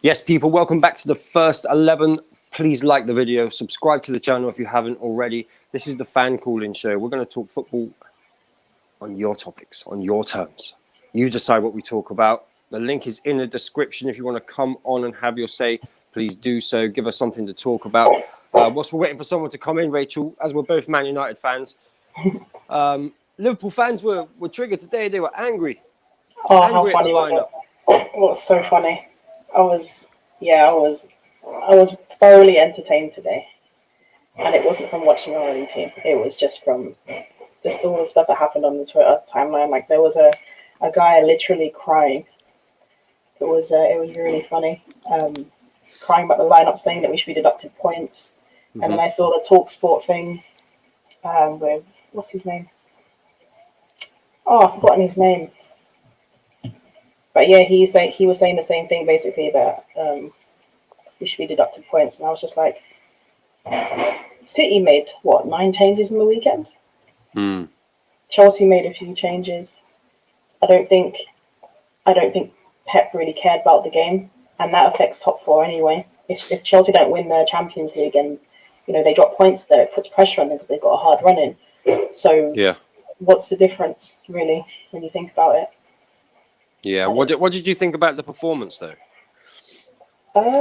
Yes, people, welcome back to the first 11. Please like the video, subscribe to the channel if you haven't already. This is the Fan Calling Show. We're going to talk football on your topics, on your terms. You decide what we talk about. The link is in the description. If you want to come on and have your say, please do so. Give us something to talk about. Whilst we're waiting for someone to come in, Rachel, as we're both Man United fans, Liverpool fans were triggered today. They were angry. Oh, how funny was it? It was so funny. I was thoroughly entertained today, and it wasn't from watching our own team. It was just from all the stuff that happened on the Twitter timeline. Like there was a guy literally crying. It was really funny. Crying about the lineup, saying that we should be deducted points, and then I saw the TalkSport thing with what's his name? Oh, I've forgotten his name. But yeah, he was saying the same thing basically, that we should be deducted points, and I was just like, City made 9 changes in the weekend. Chelsea made a few changes. I don't think Pep really cared about the game, and that affects top 4 anyway. If Chelsea don't win the Champions League and they drop points there, it puts pressure on them because they've got a hard run in. So yeah, what's the difference really when you think about it? Yeah, what did you think about the performance though?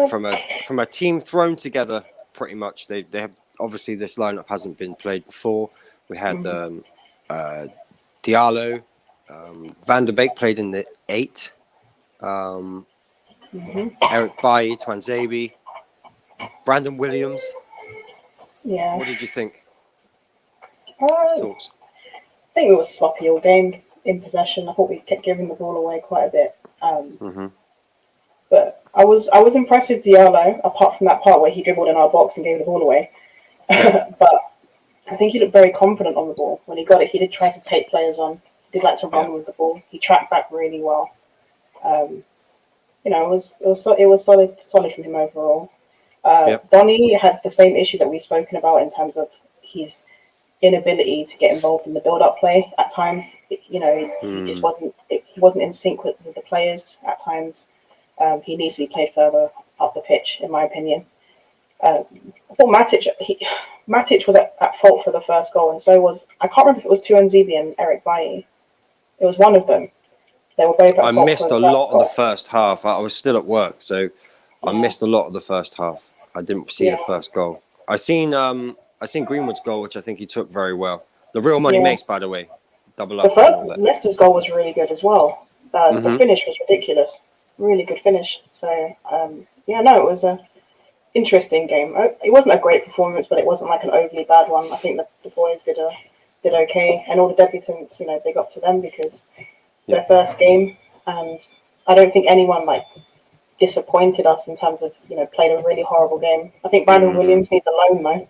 From a team thrown together, pretty much. They have, obviously this lineup hasn't been played before. We had Diallo, Van der Beek played in the 8. Eric Bailly, Tuanzebe, Brandon Williams. Yeah. What did you think? Thoughts? I think it was sloppy all game in possession. I thought we kept giving the ball away quite a bit. But I was impressed with Diallo, apart from that part where he dribbled in our box and gave the ball away. But I think he looked very confident on the ball. When he got it, he did try to take players on. He did like to run with the ball. He tracked back really well. It was solid from him overall. Donny had the same issues that we've spoken about in terms of his inability to get involved in the build-up play at times. He just wasn't in sync with the players at times. He needs to be played further up the pitch, in my opinion. I thought Matic was at fault for the first goal, and so was, I can't remember if it was Tuanzebe and Eric Bailly. It was one of them. They were both at fault. I missed a lot of the first half. I was still at work, so I missed a lot of the first half. I didn't see the first goal. I seen Greenwood's goal, which I think he took very well. The real money makes, by the way. Double up. The first Leicester's goal was really good as well. The finish was ridiculous. Really good finish. So it was a interesting game. It wasn't a great performance, but it wasn't like an overly bad one. I think the boys did okay, and all the debutants, big up to them because their first game, and I don't think anyone disappointed us in terms of played a really horrible game. I think Brandon Williams needs a loan though.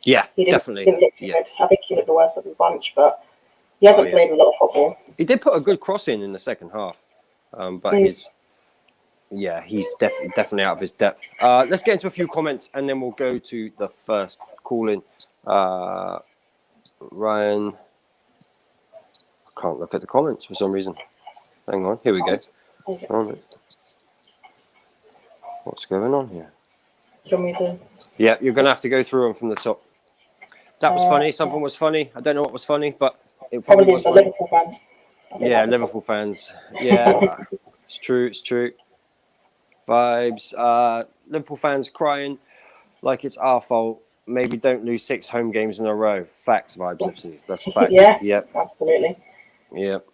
Yeah, he definitely. Didn't look too good. I think he looked the worst of the bunch, but he hasn't played a lot of football. He did put a good cross in the second half, but he's definitely out of his depth. Let's get into a few comments and then we'll go to the first call-in. Ryan, I can't look at the comments for some reason. Hang on, here we go. Okay. What's going on here? Do you want me to? Yeah, you're going to have to go through them from the top. That was funny. Something was funny. I don't know what was funny, but it probably was funny. Liverpool fans. Yeah, Liverpool fans. Yeah, it's true. It's true. Vibes. Liverpool fans crying like it's our fault. Maybe don't lose 6 home games in a row. Facts, Vibes FC. That's facts. Yeah, yep. Absolutely. Yep.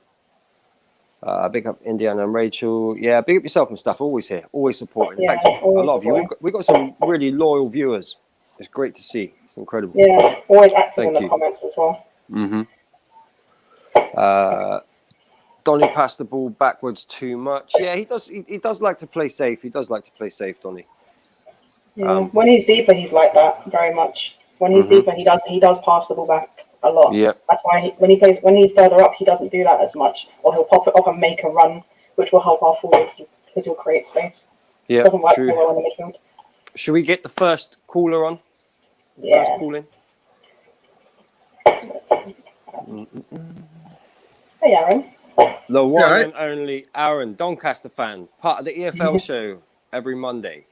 Big up Indiana and Rachel. Yeah, big up yourself and stuff. Always here, always supporting. In fact, a lot of you. We've got some really loyal viewers. It's great to see. It's incredible. Yeah, always active in the comments as well. Donny passed the ball backwards too much. Yeah, he does. He does like to play safe. He does like to play safe, Donny. Yeah, when he's deeper, he's like that very much. When he's deeper, he does pass the ball back a lot. Yeah, that's why when he's further up, he doesn't do that as much, or he'll pop it up and make a run, which will help our forwards because he'll create space. Yeah, doesn't work so well in the midfield. Should we get the first caller on? Yeah. First call in. Hey, Aaron. The one and only Aaron, Doncaster fan, part of the EFL show. every Monday.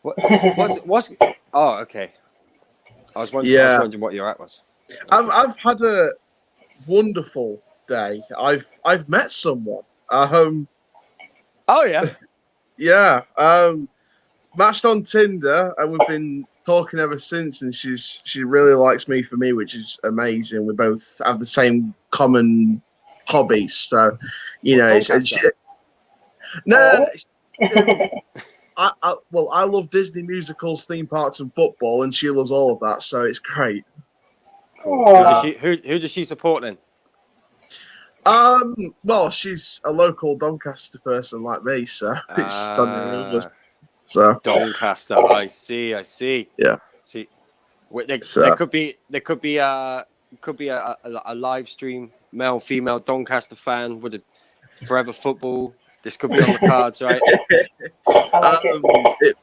What's? Oh, okay. I was wondering what your at was. I've had a wonderful day. I've met someone. Oh yeah. Yeah. Matched on Tinder, and we've been talking ever since. And she really likes me for me, which is amazing. We both have the same common hobbies, so it's no. I love Disney musicals, theme parks, and football, and she loves all of that, so it's great. Cool. Who does she support then? Well, she's a local Doncaster person like me, so it's stunning. So Doncaster, I see. Yeah. See, there could be a live stream, male, female Doncaster fan with a forever football. This could be on the cards, right? I like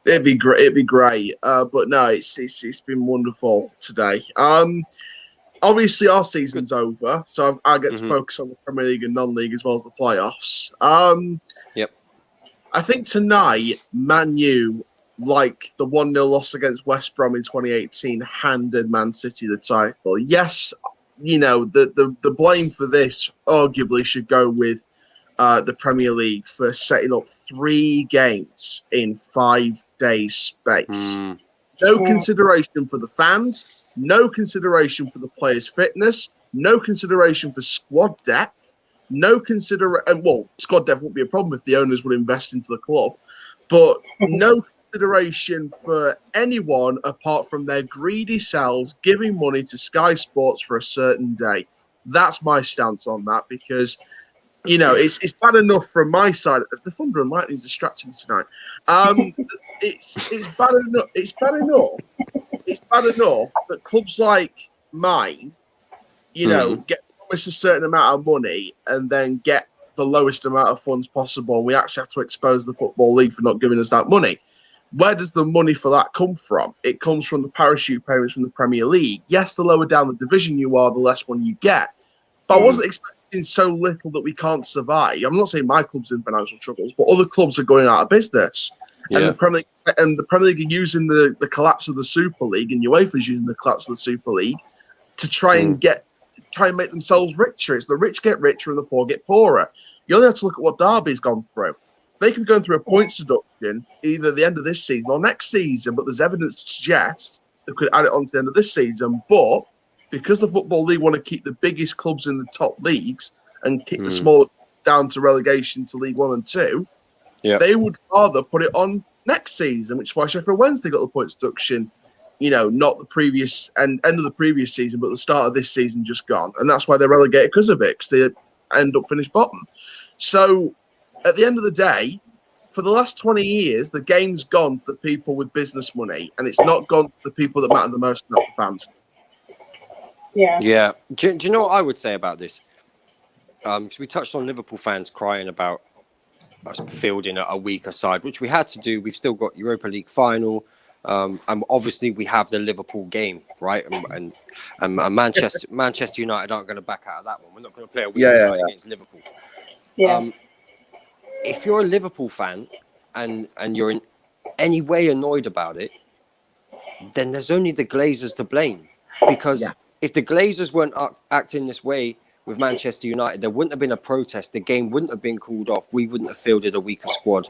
it'd be great. It'd be great. But no, it's been wonderful today. Obviously our season's over, so I get to focus on the Premier League and non-league as well as the playoffs. Yep. I think tonight, Man U, like the 1-0 loss against West Brom in 2018, handed Man City the title. Yes, the blame for this arguably should go with the Premier League for setting up 3 games in 5 days space. No consideration for the fans, no consideration for the players' fitness, no consideration for squad depth, squad depth won't be a problem if the owners would invest into the club, but no consideration for anyone apart from their greedy selves giving money to Sky Sports for a certain day. That's my stance on that, because it's bad enough from my side. The Thunder and Lightning is distracting me tonight. It's bad enough. It's bad enough. It's bad enough that clubs like mine, get promised a certain amount of money and then get the lowest amount of funds possible. We actually have to expose the Football League for not giving us that money. Where does the money for that come from? It comes from the parachute payments from the Premier League. Yes, the lower down the division you are, the less one you get. But I wasn't expecting so little that we can't survive. I'm not saying my club's in financial troubles, but other clubs are going out of business. Yeah. And the Premier League are using the collapse of the Super League, and UEFA's using the collapse of the Super League to try and make themselves richer. It's the rich get richer and the poor get poorer. You only have to look at what Derby's gone through. They can be going through a points deduction either the end of this season or next season, but there's evidence to suggest they could add it on to the end of this season. But because the Football League want to keep the biggest clubs in the top leagues and kick the smaller down to relegation to League 1 and 2, they would rather put it on next season, which is why Sheffield Wednesday got the points deduction, not the previous end of the previous season, but the start of this season just gone. And that's why they're relegated because of it, because they end up finished bottom. So at the end of the day, for the last 20 years, the game's gone to the people with business money, and it's not gone to the people that matter the most, and that's the fans. Yeah. Do you know what I would say about this? Because we touched on Liverpool fans crying about us fielding a weaker side, which we had to do. We've still got Europa League final, and obviously we have the Liverpool game, right? And Manchester United aren't going to back out of that one. We're not going to play a weaker side against Liverpool. Yeah. If you're a Liverpool fan and you're in any way annoyed about it, then there's only the Glazers to blame, because if the Glazers weren't acting this way with Manchester United, there wouldn't have been a protest. The game wouldn't have been called off. We wouldn't have fielded a weaker squad.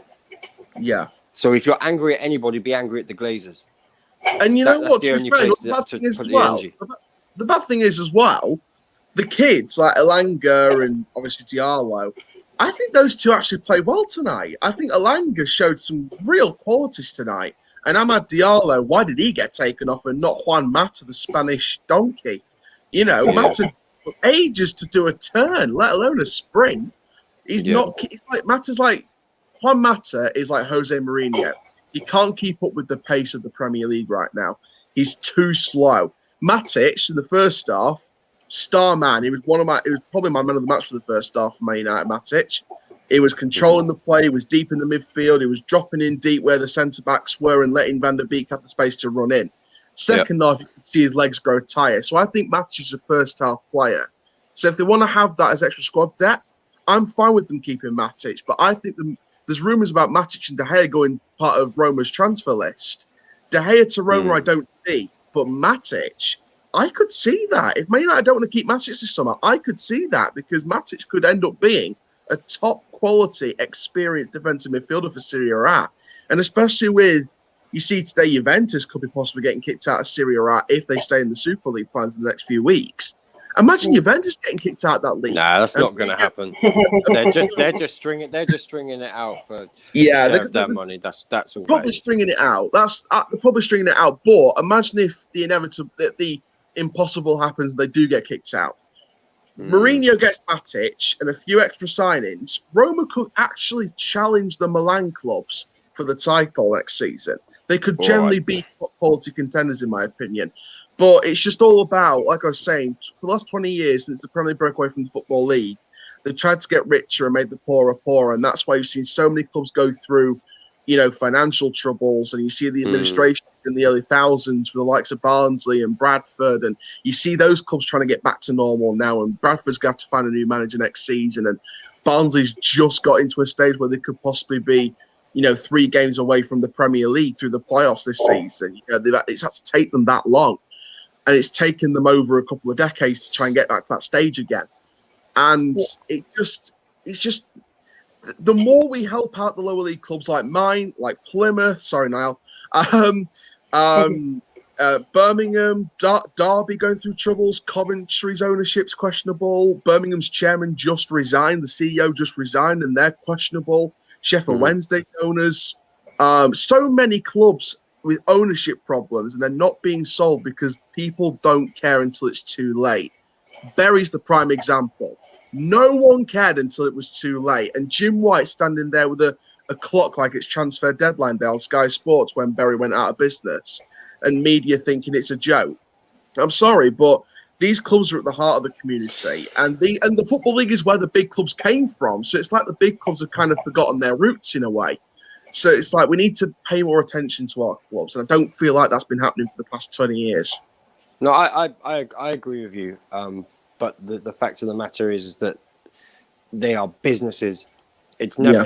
Yeah. So if you're angry at anybody, be angry at the Glazers. And you know what? The bad thing is as well, the kids like Elanga and obviously Diallo, I think those two actually played well tonight. I think Elanga showed some real qualities tonight. And Amad Diallo, why did he get taken off and not Juan Mata, the Spanish donkey? Mata took ages to do a turn, let alone a sprint. Juan Mata is like Jose Mourinho. He can't keep up with the pace of the Premier League right now. He's too slow. Matic in the first half, star man. He was probably my man of the match for the first half for Man United. Matic. He was controlling the play. He was deep in the midfield. He was dropping in deep where the centre-backs were and letting Van der Beek have the space to run in. Second half, you can see his legs grow tired. So I think Matic is a first-half player. So if they want to have that as extra squad depth, I'm fine with them keeping Matic. But I think There's rumours about Matic and De Gea going part of Roma's transfer list. De Gea to Roma, I don't see, but Matic, I could see that. If Man United don't want to keep Matic this summer, I could see that because Matic could end up being a top quality, experienced defensive midfielder for Serie A. And especially with, you see today, Juventus could be possibly getting kicked out of Serie A if they stay in the Super League plans in the next few weeks. Imagine Juventus getting kicked out of that league. Nah, that's not going to happen. they're just stringing it out for their money. That's all. Probably stringing it out. They're probably stringing it out. But imagine if the impossible happens, they do get kicked out. Mourinho gets Matic and a few extra signings. Roma could actually challenge the Milan clubs for the title next season. They could generally be quality contenders, in my opinion. But it's just all about, like I was saying, for the last 20 years since the Premier League broke away from the Football League, they've tried to get richer and made the poorer. And that's why you've seen so many clubs go through, financial troubles. And you see the administration in the early thousands for the likes of Barnsley and Bradford. And you see those clubs trying to get back to normal now. And Bradford's got to find a new manager next season. And Barnsley's just got into a stage where they could possibly be 3 games away from the Premier League through the playoffs this season. It's had to take them that long. And it's taken them over a couple of decades to try and get back to that stage again. And it's just the more we help out the lower league clubs like mine, like Plymouth, sorry, Niall, Birmingham, Derby going through troubles, Coventry's ownership's questionable, Birmingham's chairman just resigned, the CEO just resigned, and they're questionable. Sheffield Wednesday owners, so many clubs with ownership problems, and they're not being solved because people don't care until it's too late. Bury's the prime example. No one cared until it was too late. And Jim White standing there with a clock like it's transfer deadline day on Sky Sports when Bury went out of business, and media thinking it's a joke. I'm sorry, but these clubs are at the heart of the community, and the Football League is where the big clubs came from. So it's like the big clubs have kind of forgotten their roots in a way. So it's like we need to pay more attention to our clubs, and I don't feel like that's been happening for the past 20 years. No, I agree with you. But the fact of the matter is that they are businesses. It's never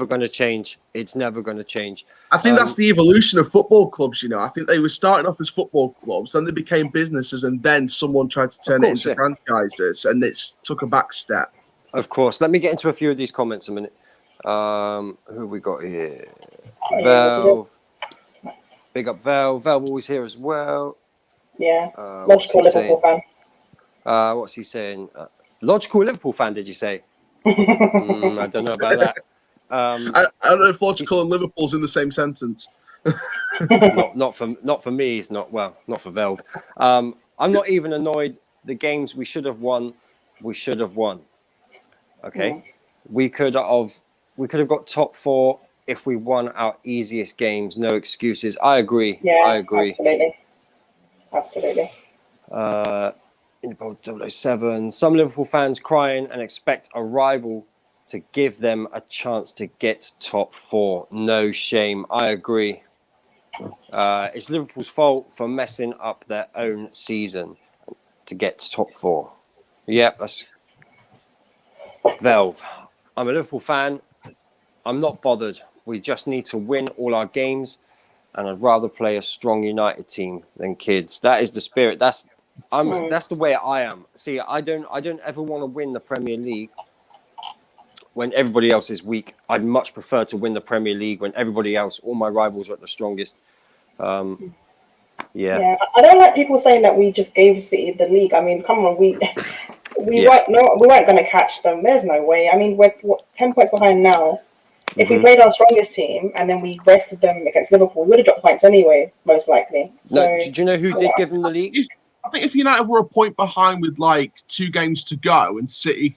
going to change. It's never going to change. I think that's the evolution of football clubs. I think they were starting off as football clubs, then they became businesses, and then someone tried to turn it into franchises, and it took a back step. Of course. Let me get into a few of these comments a minute. Who have we got here? Val. Big up Val. Val always here as well. Yeah. Logical Liverpool fan. What's he saying? Logical Liverpool fan, did you say? I don't know about that. I don't know if logical and Liverpool's in the same sentence. not for me. It's not. Well, not for Valve. I'm not even annoyed. The games we should have won, we should have won. Okay, we could have got top 4 if we won our easiest games. No excuses. I agree. Yeah, I agree. Absolutely. In 007, some Liverpool fans crying and expect a rival to give them a chance to get top 4. No shame. I agree. It's Liverpool's fault for messing up their own season to get to top 4. Yep, that's Velv. I'm a Liverpool fan. I'm not bothered. We just need to win all our games, and I'd rather play a strong United team than kids. That is the spirit. That's the way I am. See, I don't ever want to win the Premier League when everybody else is weak. I'd much prefer to win the Premier League when everybody else, all my rivals, are at the strongest. Yeah. I don't like people saying that we just gave City the league. I mean, come on, we weren't going to catch them. There's no way. I mean, we're 10 points behind now. If we played our strongest team and then we rested them against Liverpool, we would have dropped points anyway, most likely. So, no, do you know who did give them the league? I think if United were a point behind with like 2 games to go, and City,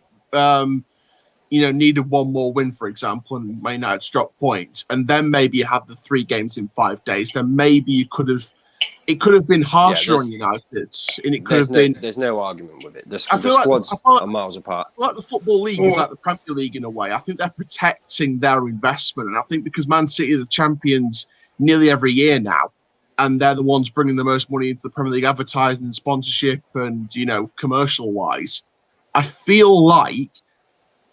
needed one more win, for example, and Man United's dropped points, and then maybe you have the 3 games in 5 days, then maybe it could have been harsher on United, and it could have been. There's no argument with it. The squads are miles apart. I feel like the Football League is like the Premier League in a way. I think they're protecting their investment, and I think because Man City are the champions nearly every year now, and they're the ones bringing the most money into the Premier League advertising and sponsorship and, commercial-wise, I feel like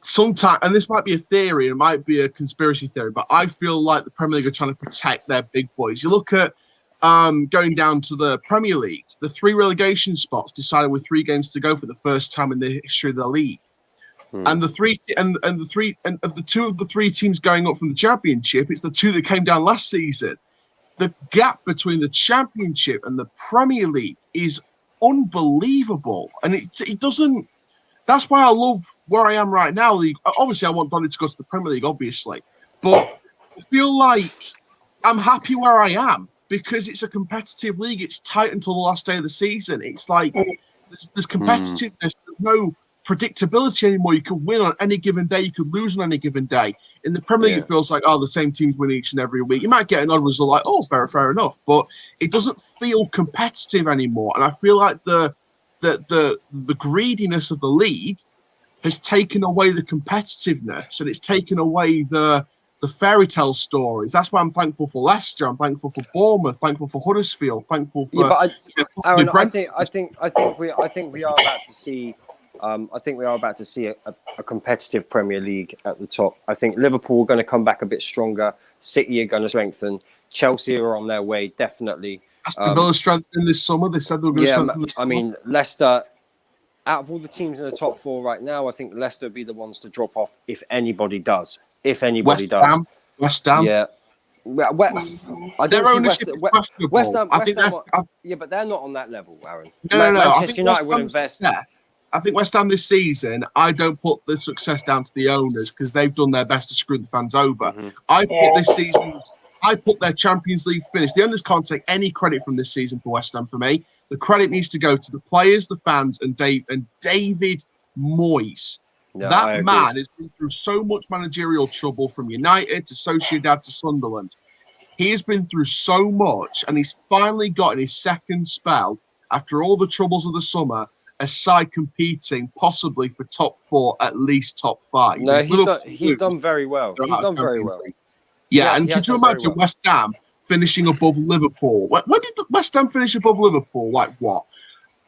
sometimes, and this might be a theory, it might be a conspiracy theory, but I feel like the Premier League are trying to protect their big boys. You look at going down to the Premier League, the 3 relegation spots decided with 3 games to go for the first time in the history of the league. And the 2 of the 3 teams going up from the Championship, it's the 2 that came down last season. The gap between the Championship and the Premier League is unbelievable, and it doesn't. That's why I love where I am right now. League. Obviously, I want Donny to go to the Premier League, obviously, but I feel like I'm happy where I am because it's a competitive league. It's tight until the last day of the season. It's like there's competitiveness. There's no predictability anymore. You could win on any given day. You could lose on any given day. In the Premier League, it feels like, the same teams win each and every week. You might get an odd result like, fair enough. But it doesn't feel competitive anymore. And I feel like the greediness of the league has taken away the competitiveness, and it's taken away the fairy tale stories. That's why I'm thankful for Leicester. I'm thankful for Bournemouth. Thankful for Huddersfield. Thankful for. Yeah, but Aaron, I think we are about to see. I think we are about to see a competitive Premier League at the top. I think Liverpool are going to come back a bit stronger. City are going to strengthen. Chelsea are on their way, definitely. Aston Villa strengthened this summer. They said they were going to strengthen this summer. I mean, Leicester, out of all the teams in the top 4 right now, I think Leicester will be the ones to drop off if anybody does. If anybody does. West Ham. Yeah. I don't see West Ham. Yeah, but they're not on that level, Aaron. No. Manchester United will invest. Yeah. I think West Ham this season, I don't put the success down to the owners because they've done their best to screw the fans over. I put their Champions League finish. The owners can't take any credit from this season for West Ham for me. The credit needs to go to the players, the fans, and David Moyes. No, that man has been through so much managerial trouble from United to Sociedad to Sunderland. He has been through so much, and he's finally got in his second spell after all the troubles of the summer a side competing possibly for top 4, at least top 5. No, he's done very well. He's done very well. Yeah, and could you imagine West Ham finishing above Liverpool? When did West Ham finish above Liverpool? Like what?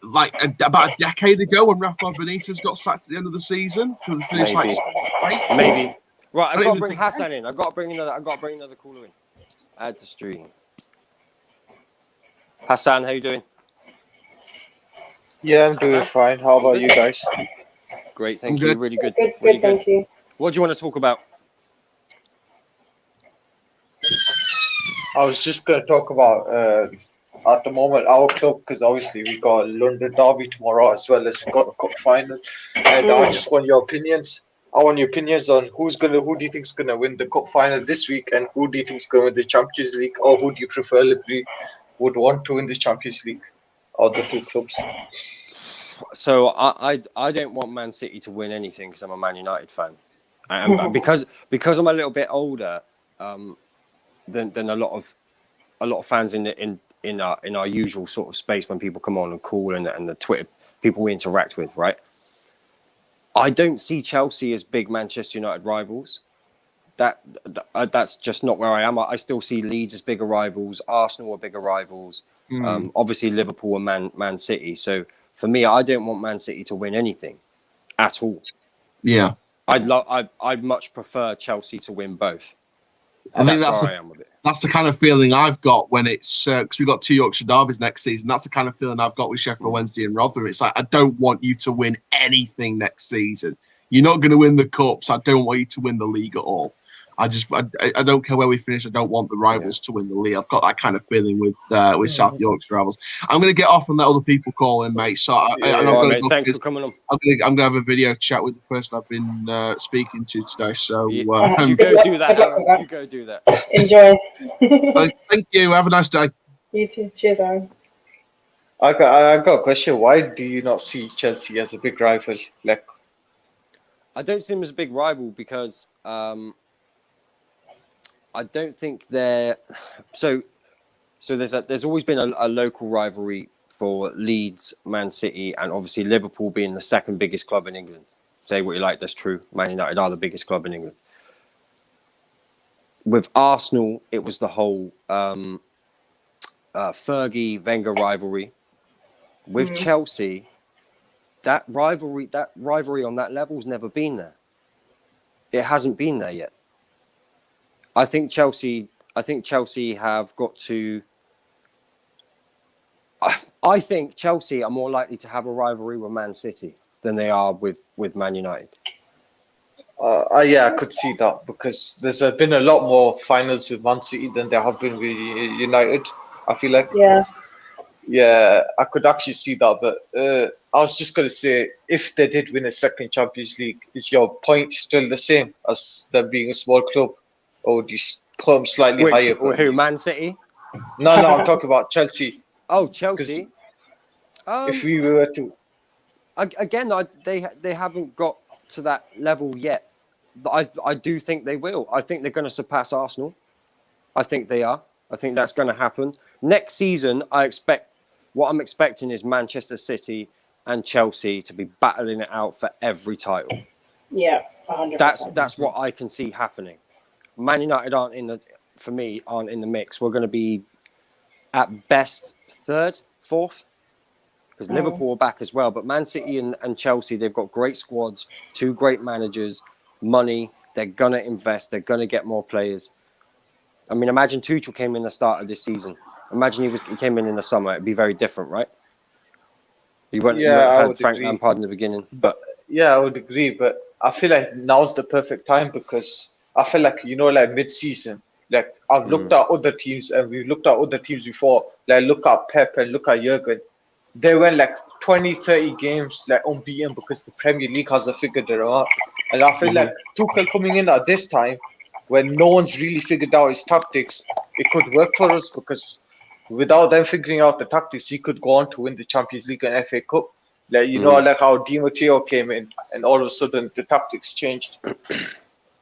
Like about a decade ago when Rafa Benitez got sacked at the end of the season? Maybe. Right, I've got to bring Hassan in. I've got to bring another caller in. Add to stream. Hassan, how you doing? Yeah, I'm doing fine. How about you guys? Great, thank you. Really good. Good, really good. Thank you. What do you want to talk about? I was just going to talk about at the moment our club, because obviously we got London Derby tomorrow as well as we got the cup final, and I just want your opinions. I want your opinions on who do you think is gonna win the cup final this week, and who do you think is gonna win the Champions League, or who do you preferably would want to win the Champions League, or the 2 clubs? So I don't want Man City to win anything because I'm a Man United fan, and because I'm a little bit older than a lot of fans in our usual sort of space when people come on and call and the Twitter people we interact with, right? I don't see Chelsea as big Manchester United rivals. That's just not where I am. I still see Leeds as bigger rivals. Arsenal are bigger rivals. Obviously Liverpool and Man City. So for me, I don't want Man City to win anything at all. Yeah, I'd much prefer Chelsea to win both. I think that's where I am with it. That's the kind of feeling I've got when it's because we've got 2 Yorkshire derbies next season. That's the kind of feeling I've got with Sheffield Wednesday and Rotherham. It's like, I don't want you to win anything next season. You're not going to win the cups. I don't want you to win the league at all. I don't care where we finish. I don't want the rivals to win the league. I've got that kind of feeling with South Yorkshire rivals. I'm going to get off and let other people call in, mate. So thanks for coming on. I'm going to have a video chat with the person I've been speaking to today. So you go do that, Aaron. You go do that. Enjoy. Thank you. Have a nice day. You too. Cheers, Aaron. I got a question. Why do you not see Chelsea as a big rival? Like, I don't see them as a big rival because I don't think they're so. There's always been a local rivalry for Leeds, Man City, and obviously Liverpool being the second biggest club in England. Say what you like, that's true. Man United are the biggest club in England. With Arsenal, it was the whole Fergie-Wenger rivalry. With Chelsea, that rivalry on that level's never been there. It hasn't been there yet. I think Chelsea have got to. I think Chelsea are more likely to have a rivalry with Man City than they are with Man United. Yeah, I could see that because there's been a lot more finals with Man City than there have been with United. I feel like. Yeah. Yeah, I could actually see that, but I was just going to say, if they did win a second Champions League, is your point still the same as them being a small club, or would you put them slightly higher? Who? Man City? No, I'm talking about Chelsea. Oh, Chelsea. If we were to, again, they haven't got to that level yet. I do think they will. I think they're going to surpass Arsenal. I think they are. I think that's going to happen next season. What I'm expecting is Manchester City and Chelsea to be battling it out for every title. Yeah, 100%. That's what I can see happening. Man United aren't in the mix. We're going to be at best third, fourth, because Liverpool are back as well. But Man City and Chelsea, they've got great squads, two great managers, money. They're going to invest. They're going to get more players. I mean, imagine Tuchel came in the start of this season. Imagine he came in the summer. It'd be very different, right? You wouldn't have had Frank Lampard in the beginning. But yeah, I would agree. But I feel like now's the perfect time because I feel like, like mid-season, like I've looked at other teams and we've looked at other teams before. Like look at Pep and look at Jurgen. They went like 20, 30 games like unbeaten because the Premier League hasn't figured it out. And I feel like Tuchel coming in at this time, when no one's really figured out his tactics, it could work for us because without them figuring out the tactics, he could go on to win the Champions League and FA Cup. Like like how Di Matteo came in and all of a sudden the tactics changed.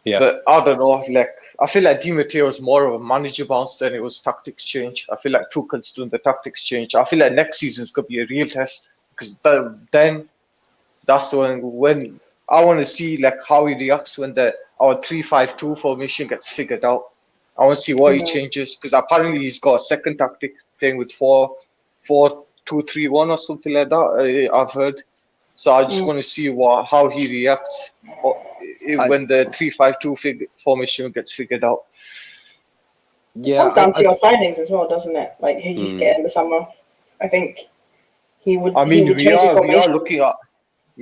Yeah. But I don't know, like I feel like Di Matteo is more of a manager bounce than it was tactics change. I feel like Tuchel's doing the tactics change. I feel like next season's gonna be a real test because then that's when I want to see like how he reacts when our 3-5-2 formation gets figured out. I want to see what he changes because apparently he's got a second tactic playing with 4-4-2-3-1 or something like that. I've heard. So I just want to see how he reacts when the 3-5-2 formation gets figured out. Yeah, it comes down to your signings as well, doesn't it? Like who you get in the summer. I think he would. I mean, we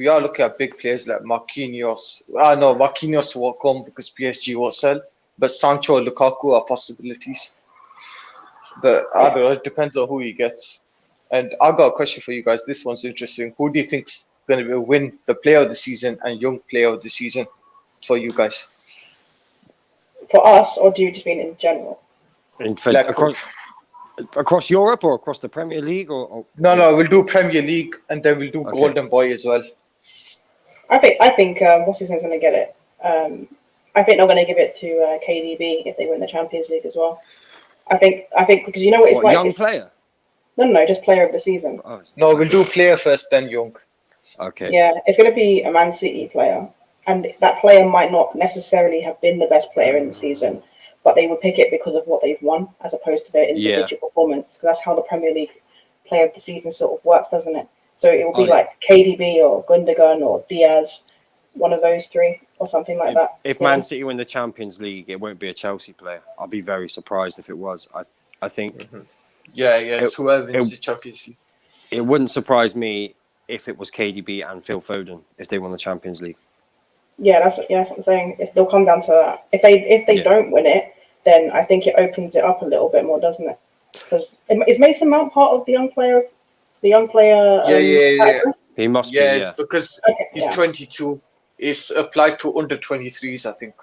are looking at big players like Marquinhos. Marquinhos will come because PSG will sell. But Sancho and Lukaku are possibilities. But I don't know, it depends on who he gets. And I've got a question for you guys. This one's interesting. Who do you think's going to win the player of the season and young player of the season for you guys? For us, or do you just mean in general? Across Europe or across the Premier League? No, we'll do Premier League and then we'll do Golden Boy as well. I think what's his name's going to get it. I think they're going to give it to KDB if they win the Champions League as well. I think because you know what it's like. Young player? No, just player of the season. Oh, no, we'll do player first, then young. Okay. Yeah, it's going to be a Man City player, and that player might not necessarily have been the best player in the season, but they would pick it because of what they've won as opposed to their individual performance. Because that's how the Premier League player of the season sort of works, doesn't it? So it will be like KDB or Gundogan or Diaz, one of those three or something like that. If Man City win the Champions League, it won't be a Chelsea player. I'll be very surprised if it was. I think. Yeah, it's whoever wins the Champions League. It wouldn't surprise me if it was KDB and Phil Foden if they won the Champions League. Yeah, that's what I'm saying. If they'll come down to that. If they don't win it, then I think it opens it up a little bit more, doesn't it? Because is Mason Mount part of the young player? Yeah. He must be. Yes, because he's 22. It's applied to under 23s, I think.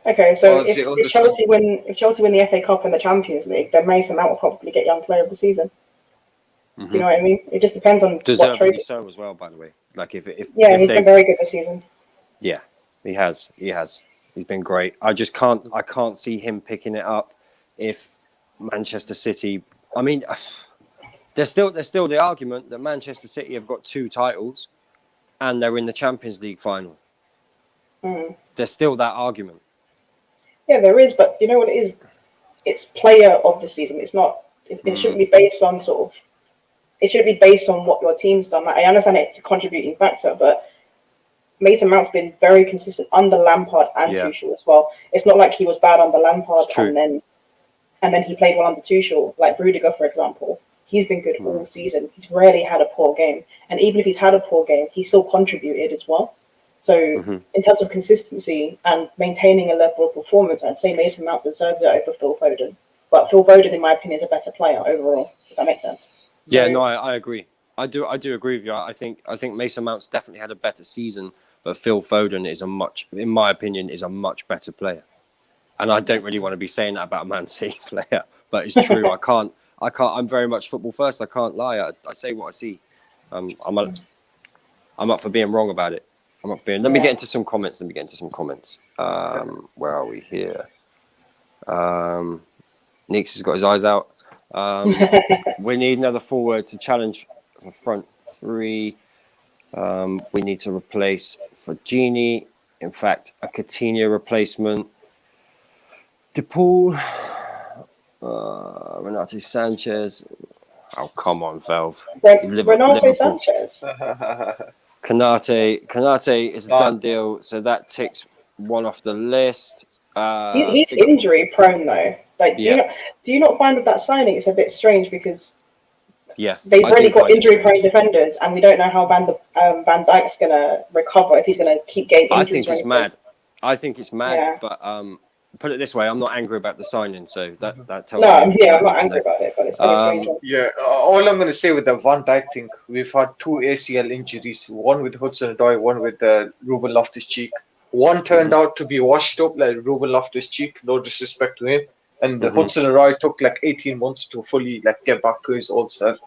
Okay, so if Chelsea win the FA Cup and the Champions League, then Mason Mount will probably get Young Player of the Season. You know what I mean? It just depends on deservedly so as well, by the way. Like if he's been very good this season. Yeah, he has. He's been great. I can't see him picking it up if Manchester City. I mean, there's still the argument that Manchester City have got 2 titles, and they're in the Champions League final. There's still that argument. Yeah, there is, but you know what it is? It's player of the season. It's not. It shouldn't be based on sort of. It should be based on what your team's done. Like, I understand it's a contributing factor, but Mason Mount's been very consistent under Lampard and Yeah. Tuchel as well. It's not like he was bad under Lampard It's true. and then he played well under Tuchel, like Rudiger, for example. He's been good Hmm. all season. He's rarely had a poor game. And even if he's had a poor game, he still contributed as well. So Mhm. in terms of consistency and maintaining a level of performance, I'd say Mason Mount deserves it over Phil Foden. But Phil Foden, in my opinion, is a better player overall, if that makes sense. Yeah, So- no, I agree. I do agree with you. I think Mason Mount's definitely had a better season, but Phil Foden is in my opinion, is a much better player. And I don't really want to be saying that about a Man City player, but it's true. I can't. I'm very much football first. I can't lie. I say what I see. I'm up for being wrong about it. I'm up for being. Let me get into some comments. Where are we here? Nix has got his eyes out. We need another forward to challenge for front three. We need to replace for Genie. In fact, a Coutinho replacement. DePaul, Renato Sanchez. Oh, come on, Valve. Renato Liverpool. Sanchez. Kanate is a done deal, so that ticks one off the list. He's injury prone though. Like, do you not find with that signing it's a bit strange because they've already got injury prone defenders, and we don't know how Van Dijk's gonna recover if he's gonna keep getting injuries. I think it's mad. Yeah. But put it this way, I'm not angry about the signing, so that tells No, me. I'm not angry about it, but it's very strange. Yeah, all I'm going to say with the Van Dijk thing, we've had 2 ACL injuries, one with Hudson-Odoi, one with Ruben Loftus-Cheek. One turned out to be washed up like Ruben Loftus-Cheek, no disrespect to him. And Hudson-Odoi took like 18 months to fully get back to his old self.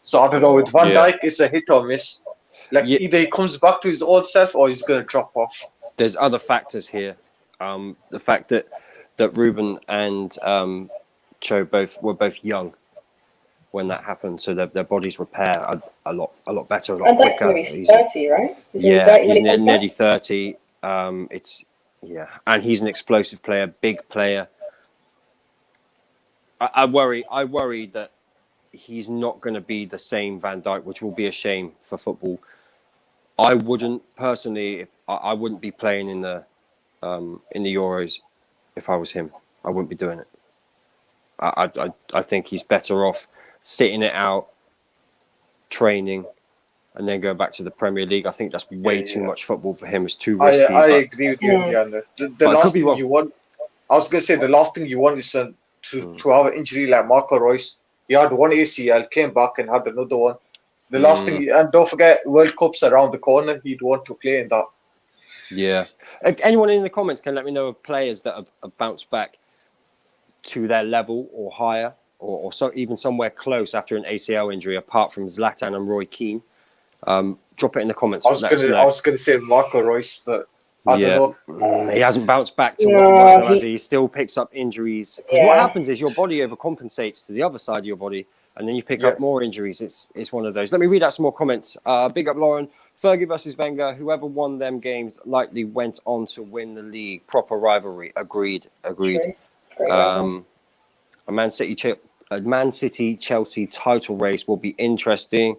So I don't know, with Van Dijk, it's a hit or miss. Either he comes back to his old self or he's going to drop off. There's other factors here. The fact that Ruben and Cho were both young when that happened, so their bodies repair a lot better, a lot And that's quicker. going to be 30, right? He's when he comes nearly back? 30. And he's an explosive player, big player. I worry that he's not going to be the same Van Dijk, which will be a shame for football. I wouldn't personally. I wouldn't be playing in the Euros if I was him. I wouldn't be doing it. I think he's better off sitting it out, training, and then go back to the Premier League. I think that's way too much football for him. It's too risky. I agree with you, Indiana. The last thing you want, I was going to say, the last thing you want is to have an injury like Marco Reus. He had one ACL, came back and had another one. The last thing, and don't forget, World Cup's around the corner. He'd want to play in that. Yeah. Anyone in the comments can let me know of players that have bounced back to their level or higher, or even somewhere close after an ACL injury, apart from Zlatan and Roy Keane. Drop it in the comments. I was going to say Marco Reus, but I don't know. He hasn't bounced back to what he was, though, has he? He still picks up injuries. Because what happens is your body overcompensates to the other side of your body, and then you pick up more injuries. It's one of those. Let me read out some more comments. Big up, Lauren. Fergie versus Wenger. Whoever won them games likely went on to win the league. Proper rivalry. Agreed. A Man City Chelsea title race will be interesting.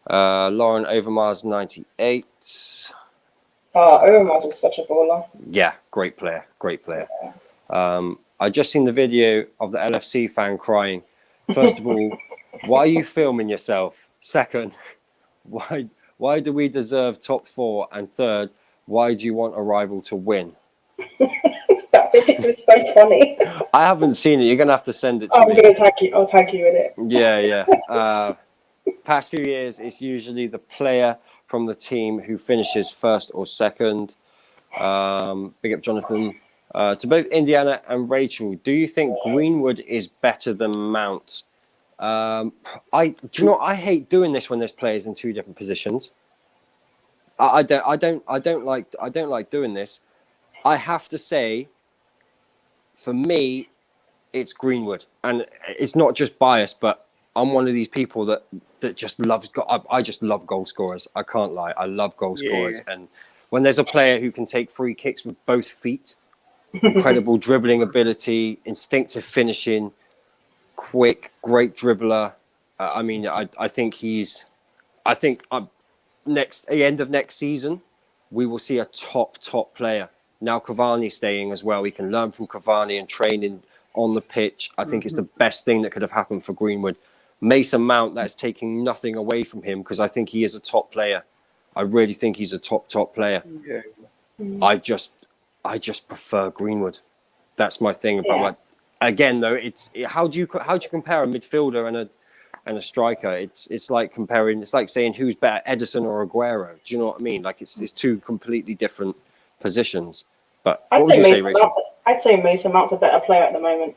Lauren Overmars 98. Overmars was such a baller. Yeah, great player. I just seen the video of the LFC fan crying. First of all, why are you filming yourself? Second, why do we deserve top 4? And third, why do you want a rival to win? That video was so funny. I haven't seen it. You're gonna have to send it to me. I'm gonna tag you. I'll tag you in it. Yeah. Past few years, it's usually the player from the team who finishes first or second. Big up, Jonathan. To both Indiana and Rachel, do you think Greenwood is better than Mount? I hate doing this when there's players in 2 different positions. I don't like doing this. I have to say, for me, it's Greenwood, and it's not just bias, but I'm one of these people that just loves. I just love goal scorers. I can't lie. I love goal scorers, and when there's a player who can take free kicks with both feet, incredible dribbling ability, instinctive finishing, quick, great dribbler. I think the end of next season, we will see a top player. Now Cavani staying as well. We can learn from Cavani and training on the pitch. I think it's the best thing that could have happened for Greenwood. Mason Mount, that's taking nothing away from him because I think he is a top player. I really think he's a top player. Yeah. I just prefer Greenwood. That's my thing about my. Again, though, how do you compare a midfielder and a striker? It's like comparing. It's like saying who's better, Edison or Aguero. Do you know what I mean? Like it's two completely different positions. But what would you say, Rachel? I'd say Mason Mount's a better player at the moment.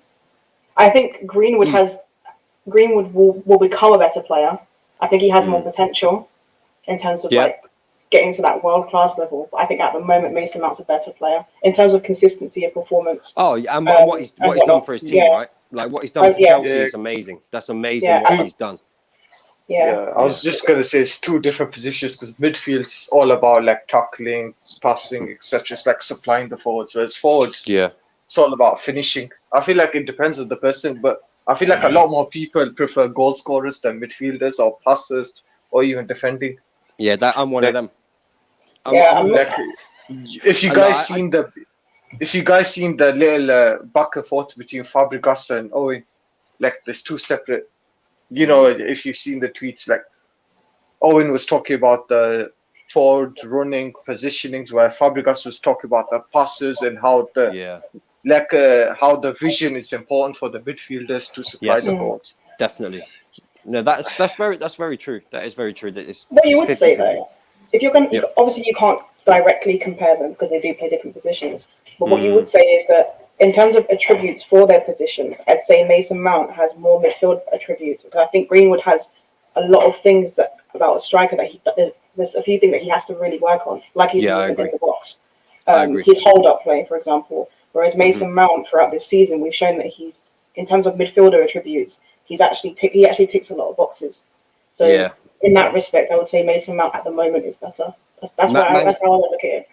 I think Greenwood will become a better player. I think he has more potential in terms of like getting to that world class level. But I think at the moment Mason Mount's a better player in terms of consistency of performance. Oh, and what he's done for his team, right? Like what he's done for Chelsea is amazing. That's amazing what he's done. Yeah. I was just gonna say it's two different positions because midfield's all about like tackling, passing, etc. It's like supplying the forwards, whereas forward, it's all about finishing. I feel like it depends on the person, but I feel like a lot more people prefer goal scorers than midfielders or passers or even defending. Yeah, I'm one of them. If you guys seen the little back and forth between Fabregas and Owen, like there's two separate. You know, if you've seen the tweets, like Owen was talking about the forward running positionings, where Fabregas was talking about the passes and how how the vision is important for the midfielders to supply the balls. Definitely. No, that's very true. That is very true. That is. What you would say though, if you're going, obviously you can't directly compare them because they do play different positions. But what you would say is that in terms of attributes for their positions, I'd say Mason Mount has more midfield attributes because I think Greenwood has a lot of things about a striker that there's a few things that he has to really work on, like he's moving in the box, his hold-up play, for example. Whereas Mason Mount throughout this season, we've shown that he's, in terms of midfielder attributes, he actually ticks a lot of boxes. So in that respect, I would say Mason Mount at the moment is better. That's how I look at it.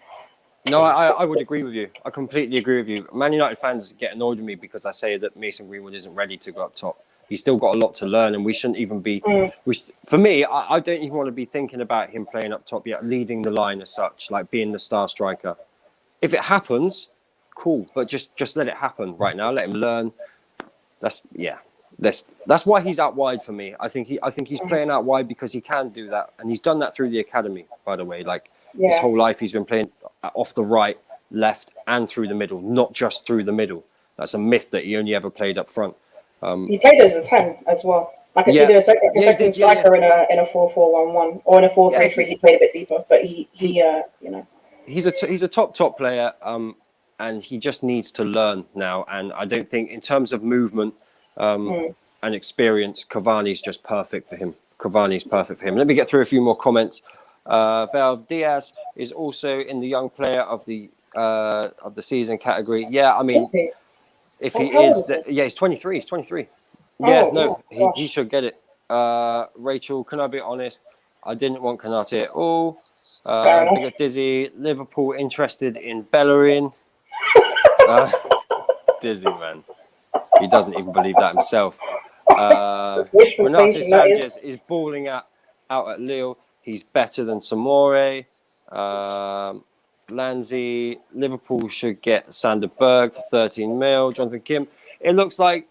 No, I would agree with you. I completely agree with you. Man United fans get annoyed with me because I say that Mason Greenwood isn't ready to go up top. He's still got a lot to learn, and we shouldn't even be. For me, I don't even want to be thinking about him playing up top yet, leading the line as such, like being the star striker. If it happens, cool, but just let it happen right now. Let him learn. That's why he's out wide for me. I think he's playing out wide because he can do that, and he's done that through the academy. By the way, like his whole life, he's been playing off the right, left, and through the middle, not just through the middle. That's a myth that he only ever played up front. He played as a 10 as well. Like if you do a second striker in a 4-4-1-1 or in a 4-3-3, he played a bit deeper. But he he's a top player, and he just needs to learn now. And I don't think in terms of movement and experience, Cavani's just perfect for him. Cavani's perfect for him. Let me get through a few more comments. Val Diaz is also in the young player of the season category. Yeah, I mean, if he is, he's 23. He's 23. He should get it. Rachel, can I be honest? I didn't want Konate at all. Big up Dizzy. Liverpool interested in Bellerin. Dizzy, man. He doesn't even believe that himself. Renato Sanchez is balling out at Lille. He's better than Samore. Lanzi, Liverpool should get Sander Berg for 13 mil. Jonathan Kim. It looks like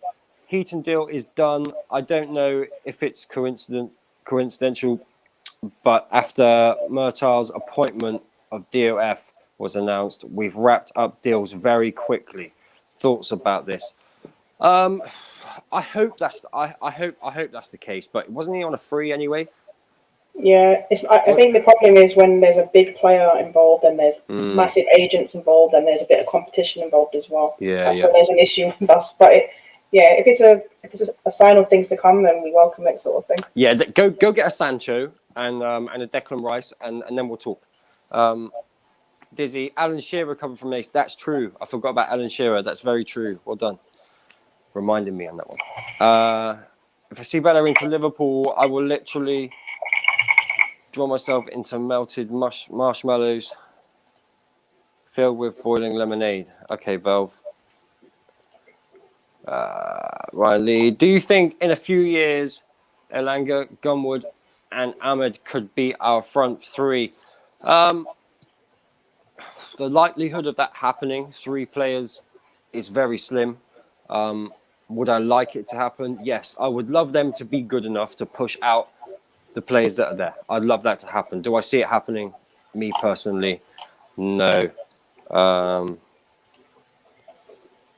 Heaton deal is done. I don't know if it's coincidental, but after Murtaugh's appointment of DOF was announced, we've wrapped up deals very quickly. Thoughts about this? I hope that's the case. But wasn't he on a free anyway? Yeah, I think the problem is when there's a big player involved and there's massive agents involved and there's a bit of competition involved as well. That's when there's an issue with us. But if it's a sign of things to come, then we welcome it, sort of thing. Yeah, go get a Sancho and a Declan Rice, and then we'll talk. Dizzy, Alan Shearer coming from Ace. That's true. I forgot about Alan Shearer. That's very true. Well done. Reminding me on that one. If I see Bellerin to Liverpool, I will literally draw myself into melted marshmallows filled with boiling lemonade. Okay, Valve. Riley, do you think in a few years Elanga, Gunwood and Ahmed could be our front three? the likelihood of that happening, 3 players, is very slim. Would I like it to happen? Yes, I would love them to be good enough to push out the players that are there. I'd love that to happen. Do I see it happening? Me personally, no.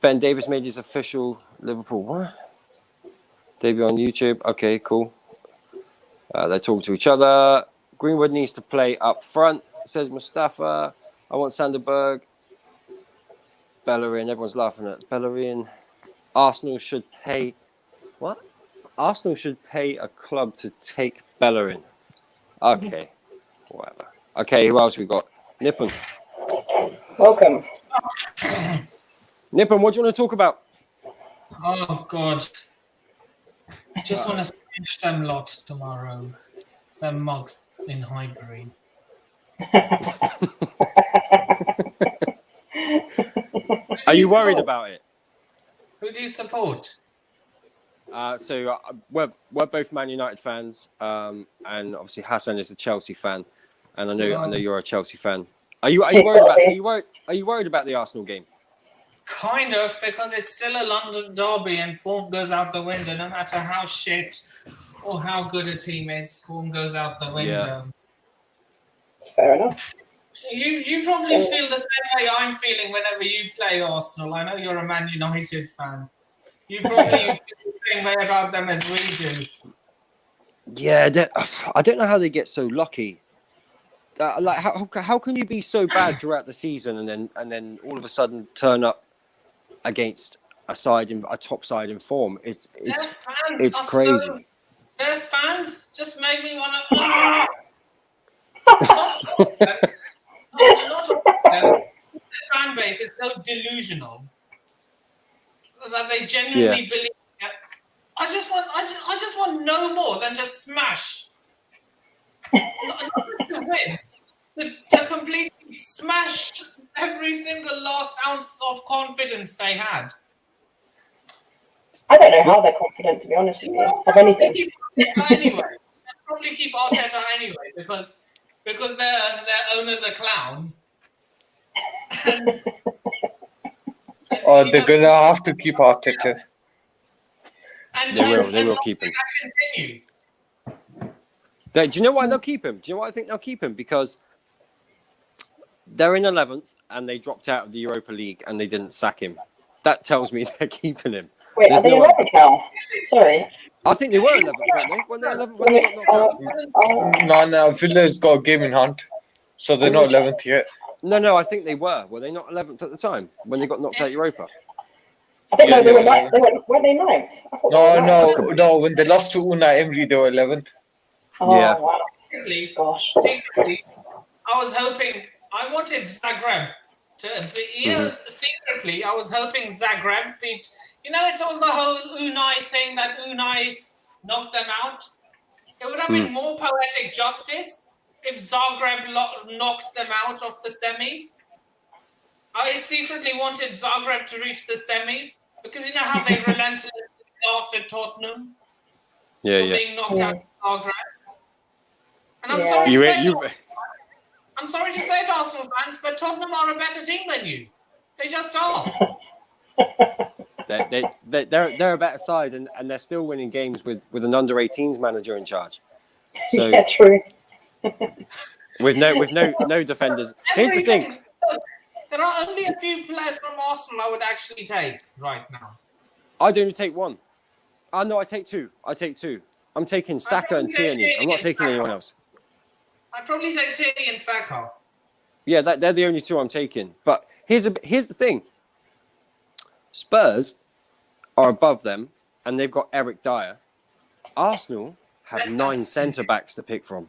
Ben Davis made his official Liverpool what? Debut on YouTube. Okay, cool. They talk to each other. Greenwood needs to play up front, says Mustafa. I want Sanderberg. Bellerin. Everyone's laughing at Bellerin. Arsenal should pay. What? Arsenal should pay a club to take Bellerin. Okay. Whatever. Okay, who else we got? Nippon. Welcome. Nippon, what do you want to talk about? Oh God! I just want to smash them lot tomorrow. Them mugs in Highbury. Are you worried about it? Who do you support? We're both Man United fans, and obviously Hassan is a Chelsea fan, and I know you're a Chelsea fan. Are you worried about the Arsenal game? Kind of, because it's still a London derby and form goes out the window. No matter how shit or how good a team is, form goes out the window. Fair enough. You probably feel the same way I'm feeling whenever you play Arsenal. I know you're a Man United fan. You probably feel the same way about them as we do. Yeah, I don't know how they get so lucky. Like how can you be so bad throughout the season and then all of a sudden turn up against a top side in form? It's crazy. Their fans just make me want to. Not their fan base is so delusional that they genuinely believe that. I just want no more than just smash. Not to win. To completely smash every single last ounce of confidence they had. I don't know how they're confident, to be honest with you, of anything. Anyway, they'll probably keep Arteta anyway because their owner's a clown. They're gonna have to keep Arteta. And They will keep him. Continue. Do you know why they'll keep him? Do you know why I think they'll keep him? Because they're in 11th and they dropped out of the Europa League and they didn't sack him. That tells me they're keeping him. Wait, are they 11th now? Sorry. I think they were 11th, weren't they? When they 11th, when they got knocked out? No, Villa's got a game in hand, so they're not 11th yet. No, I think they were. Were they not 11th at the time when they got knocked out Europa? I think they were 9th. Weren't they 9th? No. When they lost to Unai Emery, they were 11th. Oh, Yeah. wow. Gosh. Secretly, I was hoping. I wanted Zagreb to be. Secretly, I was hoping Zagreb beat. It's all the whole Unai thing that Unai knocked them out. It would have been more poetic justice if Zagreb knocked them out of the semis. I secretly wanted Zagreb to reach the semis because you know how they relentlessly laughed at Tottenham for being knocked out of Zagreb. And I'm sorry to say, I'm sorry to say it, Arsenal fans, but Tottenham are a better team than you. They just are. They're a better side, and they're still winning games with an under-18s manager in charge. So Yeah, true. with no defenders. Here's the thing. Look, there are only a few players from Arsenal I would actually take right now. I'd only take one. No, I take two. I'm taking Saka and Tierney. I'm not taking anyone else. I'd probably take Tierney and Saka. Yeah, they're the only two I'm taking. But here's the thing. Spurs are above them, and they've got Eric Dyer. Arsenal have 9 centre-backs to pick from.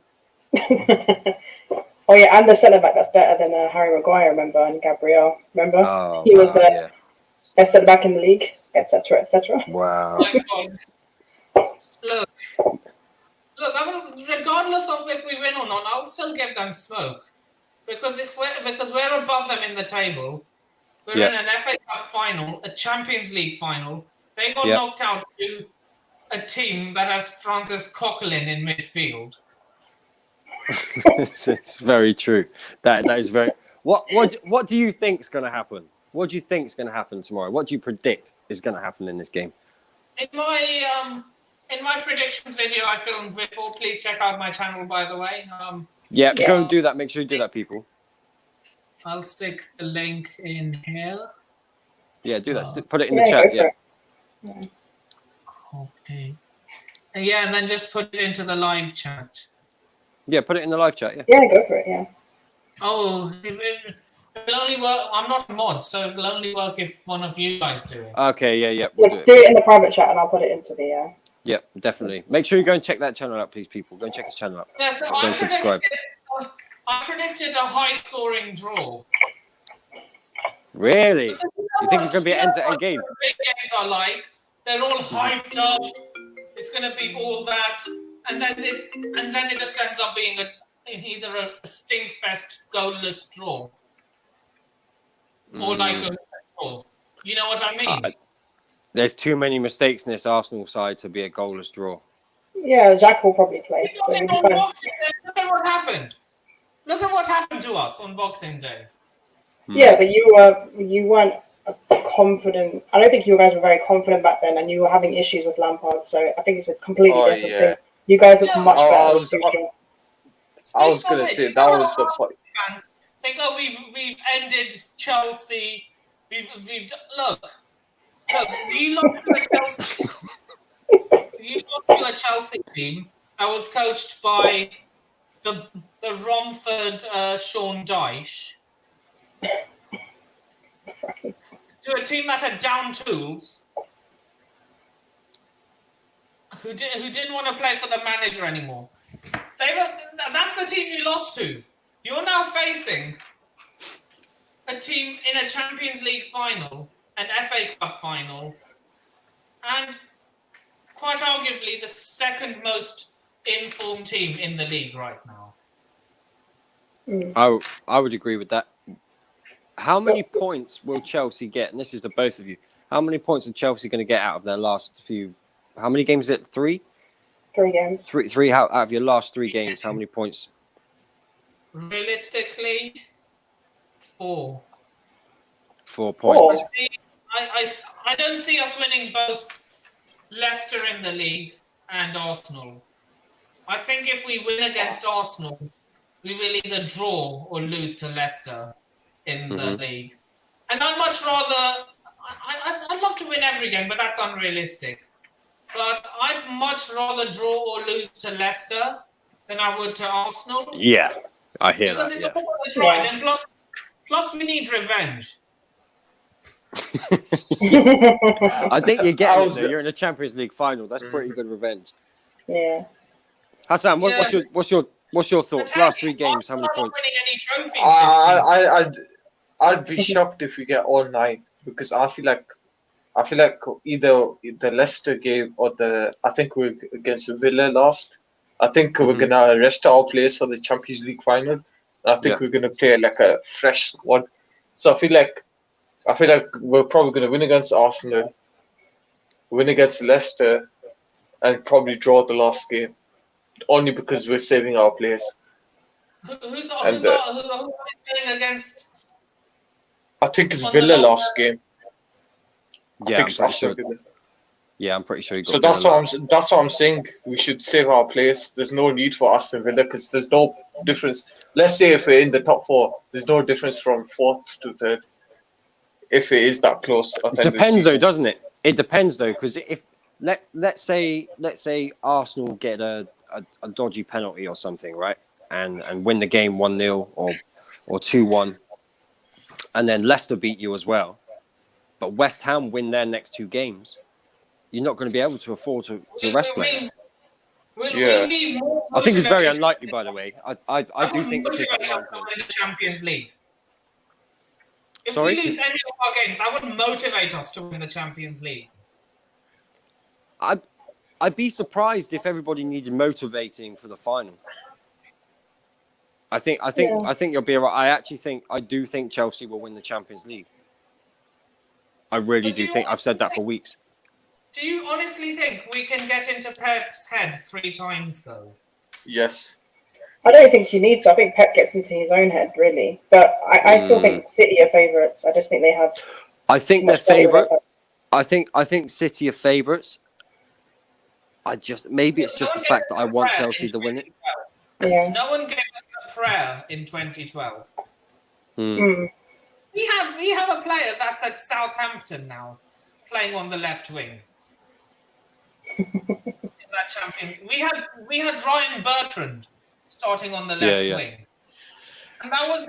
Oh, yeah, and the centre-back that's better than Harry Maguire, remember, and Gabriel, remember? Oh, He was the best centre-back in the league, etc., etc. Wow. My God. Look, regardless of if we win or not, I'll still give them smoke. Because we're above them in the table. We're in an FA Cup final, a Champions League final. They got knocked out to a team that has Francis Coquelin in midfield. It's very true. That is very. What do you think's going to happen? What do you think's going to happen tomorrow? What do you predict is going to happen in this game? In my predictions video I filmed before, please check out my channel, by the way. Yeah, Yeah. go and do that. Make sure you do that, people. I'll stick the link in here. Yeah, do that. Put it in the Yeah, chat. go for Yeah. it. Okay. And then just put it into the live chat. Yeah, put it in the live chat. Yeah. Yeah, go for it. Yeah. Oh, it'll only work. I'm not a mod, so it'll only work if one of you guys do it. Okay. Yeah. We'll do Do it. it in the private chat, and I'll put it into the. Yeah, definitely. Make sure you go and check that channel out, please, people. Go and check his channel out. Yeah, so Go and subscribe. I predicted a high-scoring draw. Really? You think it's going to be an end-to-end game? Big games I like. They're all hyped up. It's going to be all that, and then it just ends up being either a stinkfest goalless draw, or like a draw. You know what I mean? There's too many mistakes in this Arsenal side to be a goalless draw. Yeah, Jack will probably play. So Look we'll at be fine. Boxing Day. Look at what happened. Look at what happened to us on Boxing Day. Yeah, but you weren't confident. I don't think you guys were very confident back then, and you were having issues with Lampard. So I think it's a completely different thing. You guys look much better. I was going to say that was the point. Fans think, oh, we've ended Chelsea. We've look. You lost to a Chelsea. You lost to a Chelsea team that was coached by the Romford Sean Dyche. To a team that had down tools, who didn't want to play for the manager anymore. That's the team you lost to. You're now facing a team in a Champions League final, an FA Cup final, and quite arguably the second most informed team in the league right now. I would agree with that. How many points will Chelsea get? And this is to both of you. How many points are Chelsea going to get out of their last few? How many games is it? 3? 3 games. Three out of your last 3 games. How many points? Realistically, 4. 4 points. I don't see us winning both Leicester in the league and Arsenal. I think if we win against Arsenal, we will either draw or lose to Leicester in the league. And I'd much rather... I'd love to win every game, but that's unrealistic. But I'd much rather draw or lose to Leicester than I would to Arsenal. Yeah, I hear Because that. it's Yeah. all the pride, and plus we need revenge. I think you're getting it. Though. You're in a Champions League final. That's pretty good revenge. Yeah. Hassan, what's your thoughts? Last 3 games, how many Arsenal are points? not winning any trophies this season. I'd be shocked if we get all 9 because I feel like either the Leicester game or I think we're against Villa last. I think we're gonna rest our players for the Champions League final. I think we're gonna play like a fresh squad. So I feel like we're probably gonna win against Arsenal, win against Leicester, and probably draw the last game. Only because we're saving our players. Who's playing against? I think it's Villa last game. Yeah, I'm pretty sure. Villa. Yeah, I'm pretty sure. So that's what I'm saying. We should save our players. There's no need for Aston Villa because there's no difference. Let's say if we're in the top 4, there's no difference from 4th to 3rd. If it is that close. It depends though, doesn't it? It depends though, because if let's say Arsenal get a dodgy penalty or something, right, and win the game 1-0 or 2-1, and then Leicester beat you as well, but West Ham win their next 2 games, you're not going to be able to afford to rest players. We'll be more I think it's very motivated. unlikely, by the way. I do think That the would motivate us to win the Champions League. If Sorry? we lose any of our games, that would motivate us to win the Champions League. I'd be surprised if everybody needed motivating for the final. I think you'll be right. I do think Chelsea will win the Champions League. I really do think. I've said that for weeks. Do you honestly think we can get into Pep's head 3 times though? Yes. I don't think you need to. I think Pep gets into his own head, really. But I still think City are favourites. I just think they have. I think they're much better favourite. record. I think City are favourites. Maybe it's just the fact that I want Chelsea to win it. Yeah. No one gave us a prayer in 2012. Mm. We have a player that's at Southampton now, playing on the left wing. In that Champions, we had Ryan Bertrand starting on the left wing, and that was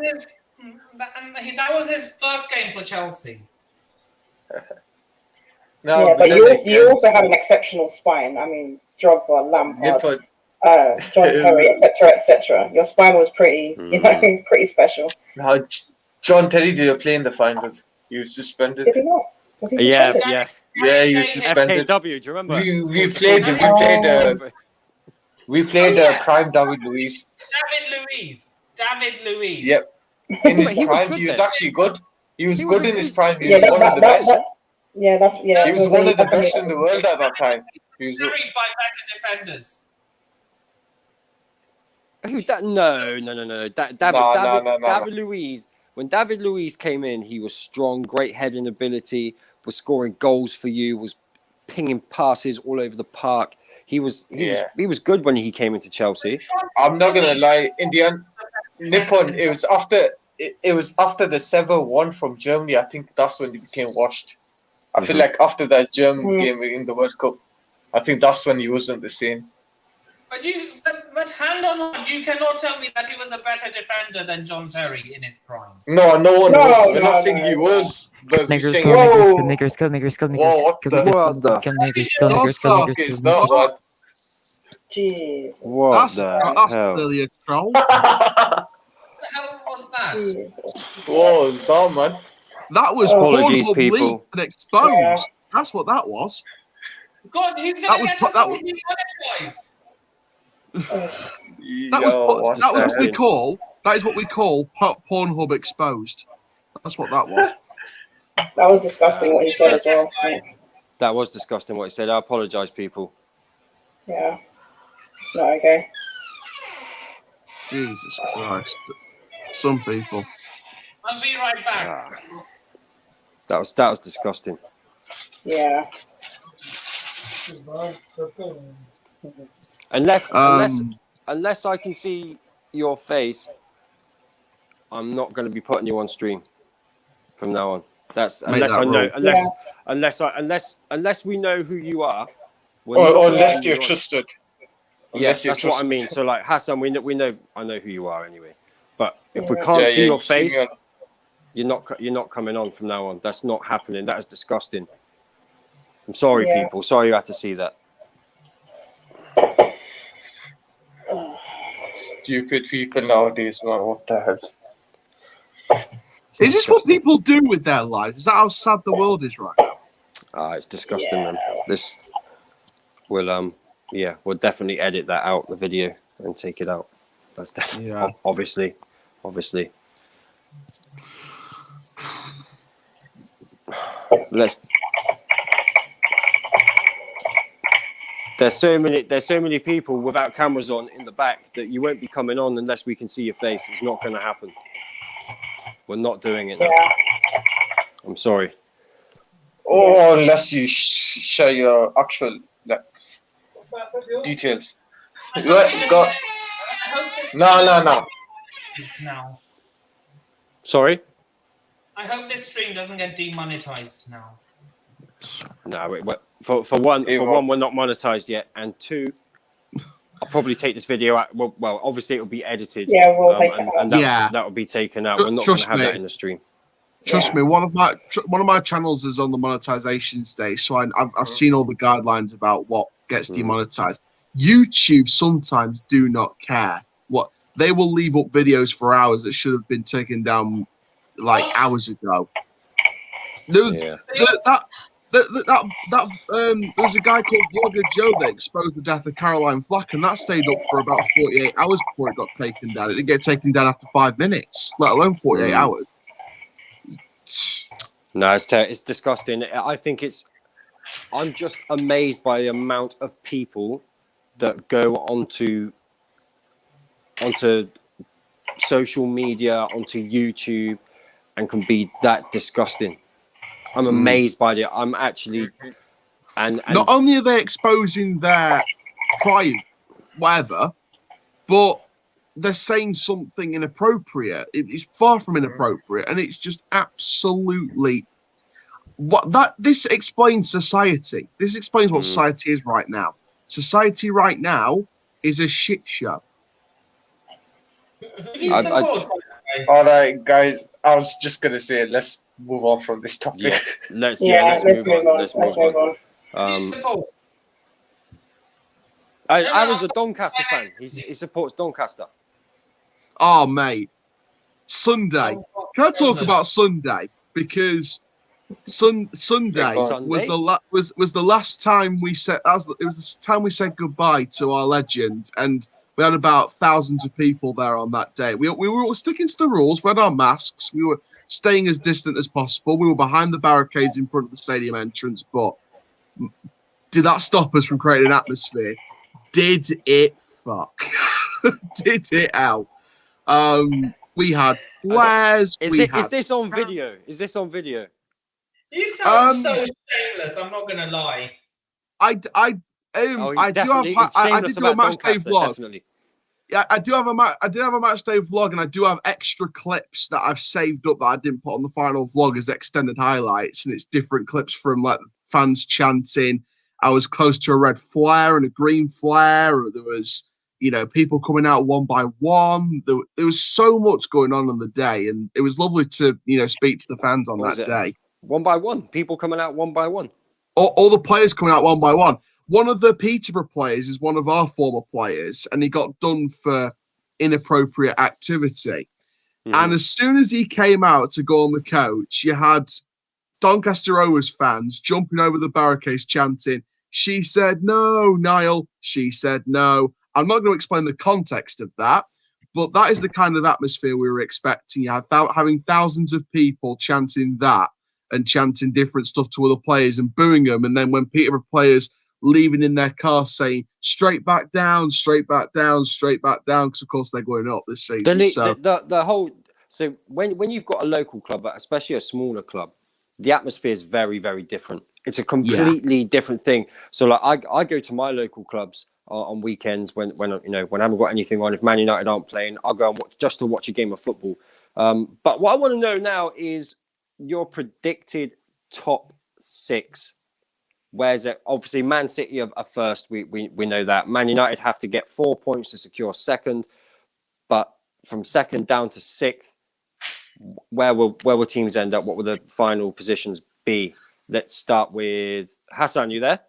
his first game for Chelsea. No, Yeah, but then you again, also have an exceptional spine. I mean, Drogba, Lampard, Liverpool- John Terry, etc. Your spine was pretty, pretty special. no, John Terry didn't play in the final. He was suspended. Did he not? Was he Yeah, suspended? yeah. Yeah, he was suspended. FKW, do you remember? We played prime David Luiz. David Luiz. Yep. In his But he was prime, good he was then. actually good. He was good in his prime. He Yeah, was one of the best. He was one of the best in the world at that time. He was Carried by better defenders. Who? No. David Luiz. When David Luiz came in, he was strong, great heading ability, was scoring goals for you, was pinging passes all over the park. He was good when he came into Chelsea. I'm not gonna lie. In the end, Nippon. It was after the 7-1 from Germany. I think that's when he became washed. I feel like after that German game in the World Cup, I think that's when he wasn't the same. But hand on heart, you cannot tell me that he was a better defender than John Terry in his prime. No one was. We're not saying he was, but we're saying, Niggers. Whoa, what the fuck is that, man? Jeez. What That's clearly a troll. What the hell was that? Jesus. Whoa, is that, man? That was Apologies, Pornhub people. leaked and exposed. Yeah. That's what that was. God, he's That gonna was- get us that all was- demonetized. That is what we call Pornhub exposed. That's what that was. That was disgusting what he said as well. That was disgusting what he said. I apologise, people. Yeah. It's not okay. Jesus Christ. Some people. I'll be right back. That was disgusting. Yeah. Unless I can see your face, I'm not going to be putting you on stream from now on. That's Make unless that I know, rule. unless we know who you are. Or unless you're trusted. Yes, you're that's what I trusted. mean. So like Hassan, we know I know who you are anyway. But if we Yeah. can't see your you see me face, on- you're not coming on from now on. That's not happening. That is disgusting. I'm sorry, Yeah. people. Sorry you had to see that. Stupid people nowadays, man. What the hell? It's Is this what disgusting. people do with their lives? Is that how sad the world is right now? It's disgusting, man. This will we'll definitely edit that out, the video, and take it out. That's definitely obviously. There's so many people without cameras on in the back that you won't be coming on unless we can see your face. It's not going to happen. We're not doing it now. Yeah. I'm sorry. Or unless you share your actual details. No. Now. Sorry? I hope this stream doesn't get demonetized now. No, for one, we're not monetized yet, and two, I'll probably take this video out. Well, obviously it'll be edited. Yeah, we'll take it out. and that will be taken out. We're not going to have that in the stream. Trust me, one of my channels is on the monetization stage, so I've seen all the guidelines about what gets demonetized. YouTube sometimes do not care. What they will leave up videos for hours that should have been taken down like hours ago. There was there was a guy called Vlogger Joe that exposed the death of Caroline Flack, and that stayed up for about 48 hours before it got taken down. It didn't get taken down after 5 minutes, let alone 48 hours. No, it's disgusting. I think I'm just amazed by the amount of people that go onto onto social media, onto YouTube, and can be that disgusting. I'm amazed by it. I'm actually, and Not only are they exposing their pride, whatever, but they're saying something inappropriate. It's far from inappropriate, and it's just absolutely this explains society. This explains what society is right now. Society right now is a shit show. Who do you support? All right, guys. I was just gonna say, let's move on from this topic. yeah, let's Let's move move on. on. Let's move on. Who do you support? Aaron's a Doncaster fan. He supports Doncaster. Oh, mate. Sunday. Can I talk about Sunday? Because Sunday was the last time we said it was the time we said goodbye to our legend, and we had about thousands of people there on that day. We were sticking to the rules. We had our masks. We were staying as distant as possible. We were behind the barricades in front of the stadium entrance, but did that stop us from creating an atmosphere? Did it fuck? Did it out? We had flares. Is this on video? Is this on video? You sound so shameless. I'm not gonna lie. I do have a match day vlog. Definitely. Yeah, I did have a match day vlog, and I do have extra clips that I've saved up that I didn't put on the final vlog as extended highlights, and it's different clips from like fans chanting. I was close to a red flare and a green flare. There was, people coming out one by one. There was so much going on the day, and it was lovely to, speak to the fans on that day. One by one, people coming out one by one. All the players coming out one by one. One of the Peterborough players is one of our former players, and he got done for inappropriate activity. And as soon as he came out to go on the coach, you had Doncaster Rovers fans jumping over the barricades chanting, "She said no, Niall. She said no." I'm not going to explain the context of that, but that is the kind of atmosphere we were expecting. You had having thousands of people chanting that and chanting different stuff to other players and booing them. And then when Peterborough players leaving in their car saying straight back down, straight back down, straight back down, because of course they're going up this season. So when you've got a local club, especially a smaller club, the atmosphere is very, very different. It's a completely different thing. So like I go to my local clubs on weekends when I haven't got anything on. If Man United aren't playing, I'll go and watch a game of football. But what I want to know now is your predicted top 6. Where's it? Obviously, Man City are first. We know that. Man United have to get 4 points to secure second. But from second down to 6th, where will teams end up? What will the final positions be? Let's start with Hassan. You there?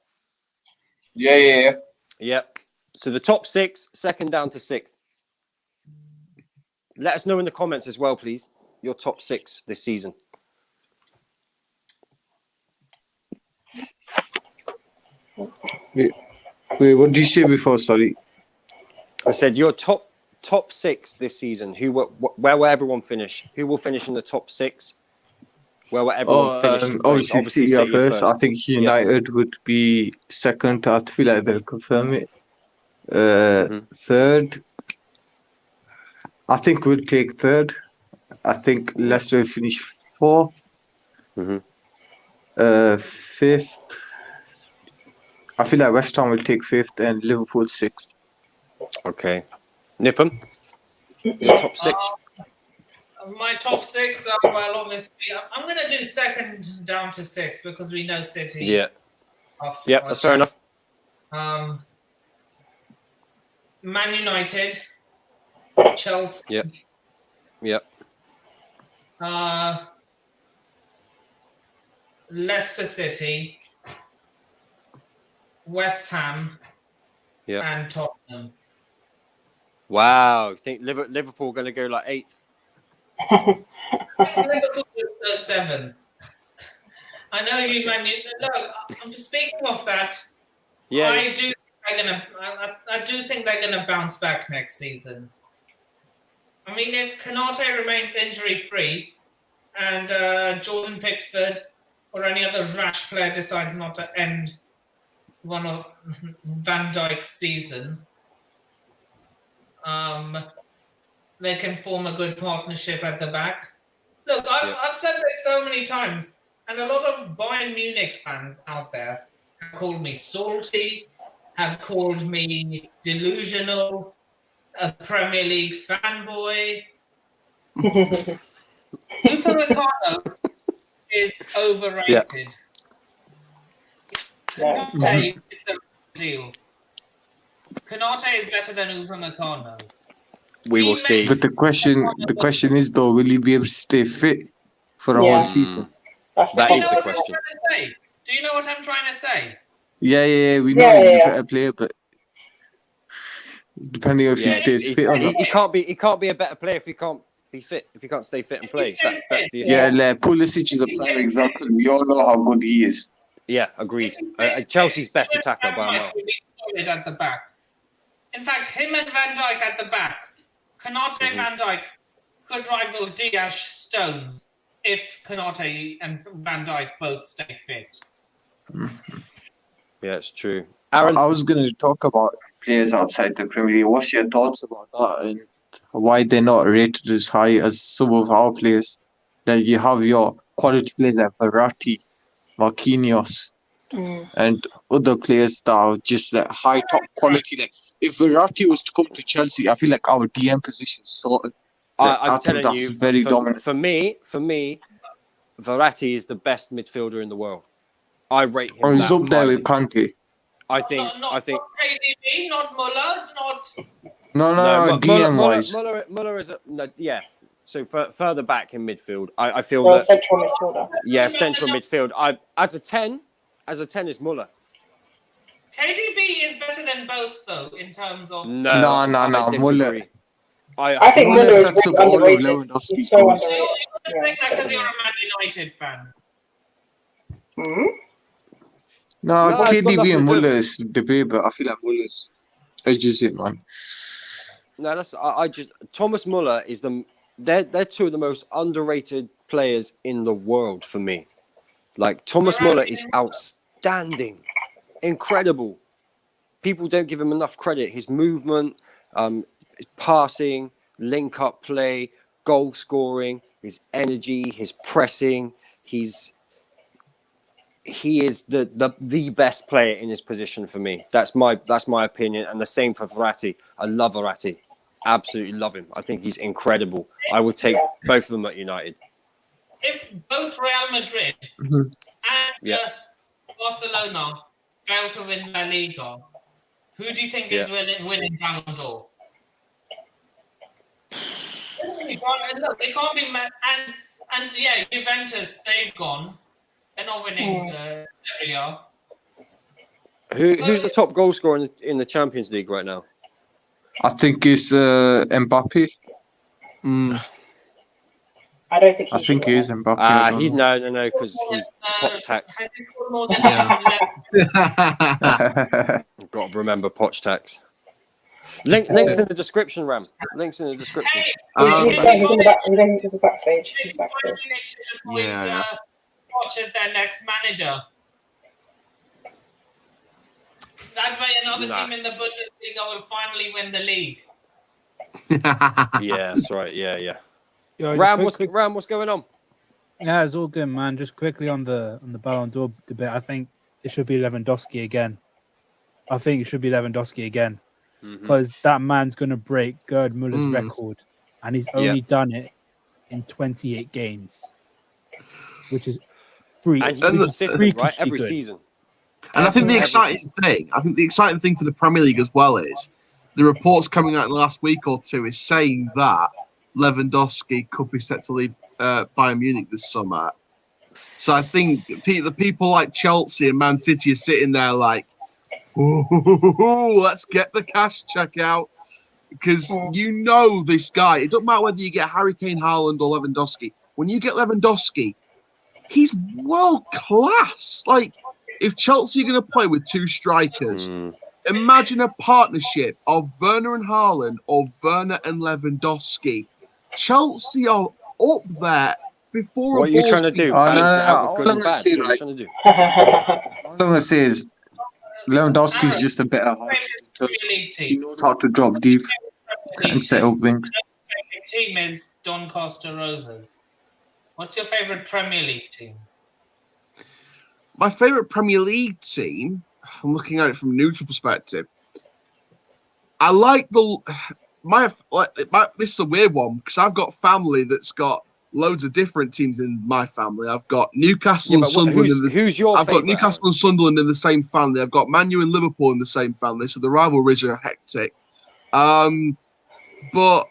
Yeah. Yep. So the top 6, second down to 6th. Let us know in the comments as well, please. Your top 6 this season. Wait, what did you say before? Sorry. I said your top 6 this season. Where will everyone finish? Who will finish in the top 6? Where will everyone finish? Obviously City are first. I think United would be second. I feel like they'll confirm it. Third, I think we'll take third. I think Leicester will finish 4th. Fifth, I feel like West Ham will take 5th and Liverpool 6th. Okay. Nippon, your top 6? My top 6 are, well, obviously, I'm going to do second down to 6th because we know City. Yeah. That's fair enough. Man United, Chelsea. Yep. Leicester City, West Ham, and Tottenham. Wow. You think Liverpool going to go like 8th? Liverpool is 7. I know you, man. Look, I'm speaking of that. Yeah. I do think they're gonna bounce back next season. I mean, if Konate remains injury-free and Jordan Pickford or any other rash player decides not to end one of Van Dijk's season, they can form a good partnership at the back. Look, I've, Yeah. I've said this so many times, and a lot of Bayern Munich fans out there have called me salty, have called me delusional, a Premier League fanboy. Upamecano is overrated. Konate is the deal. Konate is better than Upamecano. We will see. But the question is though, will he be able to stay fit for a Yeah. whole season? That's That Do you is know the what question. I'm trying to say? Do you know what I'm trying to say? Yeah, we know Yeah, he's yeah. a better player, but depending if he Yeah, stays he's- fit or he, not. he can't be a better player if he can't be fit. If he can't stay fit and play, that's the issue. Yeah, like Pulisic is a prime example. We all know how good he is. Yeah, agreed. Chelsea's best attacker by a mile. Would be solid at the back. In fact, him and Van Dijk at the back. Konate Mm-hmm. Van Dijk could rival Diaz Stones if Konate and Van Dijk both stay fit. Yeah, it's true. Aaron, I was going to talk about players outside the Premier League. What's your thoughts about that and why they're not rated as high as some of our players? Like you have your quality players like Verratti, Marquinhos, and other players that are just like high top quality. Like if Verratti was to come to Chelsea, I feel like our DM position sorted. I'm think telling that's you, very dominant. For me, Verratti is the best midfielder in the world. I rate him. Or he's that up there highly. with Kante. I think. Not KDB, not Muller, not. No, DM wise. Muller is a no, yeah. So further back in midfield, I feel Well, that central midfielder. yeah, central midfield. As a 10 is Muller. KDB is better than both, though, in terms of. No, I disagree. Muller. I think Muller Muller is sets really up all of underrated. Lewandowski's He's so goals. underrated. You're just saying that because you're a Man United fan. Hmm? No, No, it's got nothing KDB to and do- Muller is debate, but I feel like Muller's edges it, man. No, that's I just Thomas Muller is they're two of the most underrated players in the world for me. Like Thomas Muller is outstanding, incredible. People don't give him enough credit. His movement, his passing, link up play, goal scoring, his energy, his pressing. He is the best player in his position for me. That's my opinion, and the same for Verratti. I love Verratti, absolutely love him. I think he's incredible. I would take both of them at United. If both Real Madrid Mhm. and Yeah. Barcelona fail to win La Liga, who do you think is winning Ballon d'Or? Look, they can't be mad. And yeah, Juventus, they've gone. They're not winning Serie A. Who's the top goal scorer in the Champions League right now? I think it's Mbappe. I don't think I think he is Mbappe. He's no, because he's Poch tax. Has he scored more than You've got to remember Poch tax. Links in the description, Ram. Links in the description. Hey, He's in the back. He's backstage. He's backstage. Munich should appoint Yeah. Poch as their next manager. That way, another Nah. team in the Bundesliga will finally win the league. Yeah, that's right. Yeah. Yo, Ram, just what's going on? Yeah, it's all good, man. Just quickly on the Ballon d'Or debate, I think it should be Lewandowski again. Because that man's going to break Gerd Muller's record, and he's only done it in 28 games, which is And he's consistent, right? freakishly Every good. season. And I think the Every exciting thing for the Premier League as well is the reports coming out in the last week or two is saying that Lewandowski could be set to leave Bayern Munich this summer. So I think the people like Chelsea and Man City are sitting there like, ooh, let's get the cash check out. Because you know this guy. It doesn't matter whether you get Harry Kane, Haaland, or Lewandowski. When you get Lewandowski, he's world class. Like, if Chelsea are going to play with two strikers, imagine a partnership of Werner and Haaland or Werner and Lewandowski. Chelsea are up there before. What are you trying to do? Oh, no, Balance it no, out with all good I'm and gonna bad. say, What are you right, trying to do? All I'm going to say is Lewandowski is just a better highlight in terms of he knows how to drop deep and set up wings. team is Doncaster Rovers. What's your favourite Premier League team? My favourite Premier League team, I'm looking at it from a neutral perspective. I like this is a weird one because I've got family that's got loads of different teams in my family. I've got Newcastle and Sunderland. Who's your I've got favourite, Newcastle and Sunderland in the same family. I've got Man U and Liverpool in the same family, so the rivalries are hectic. But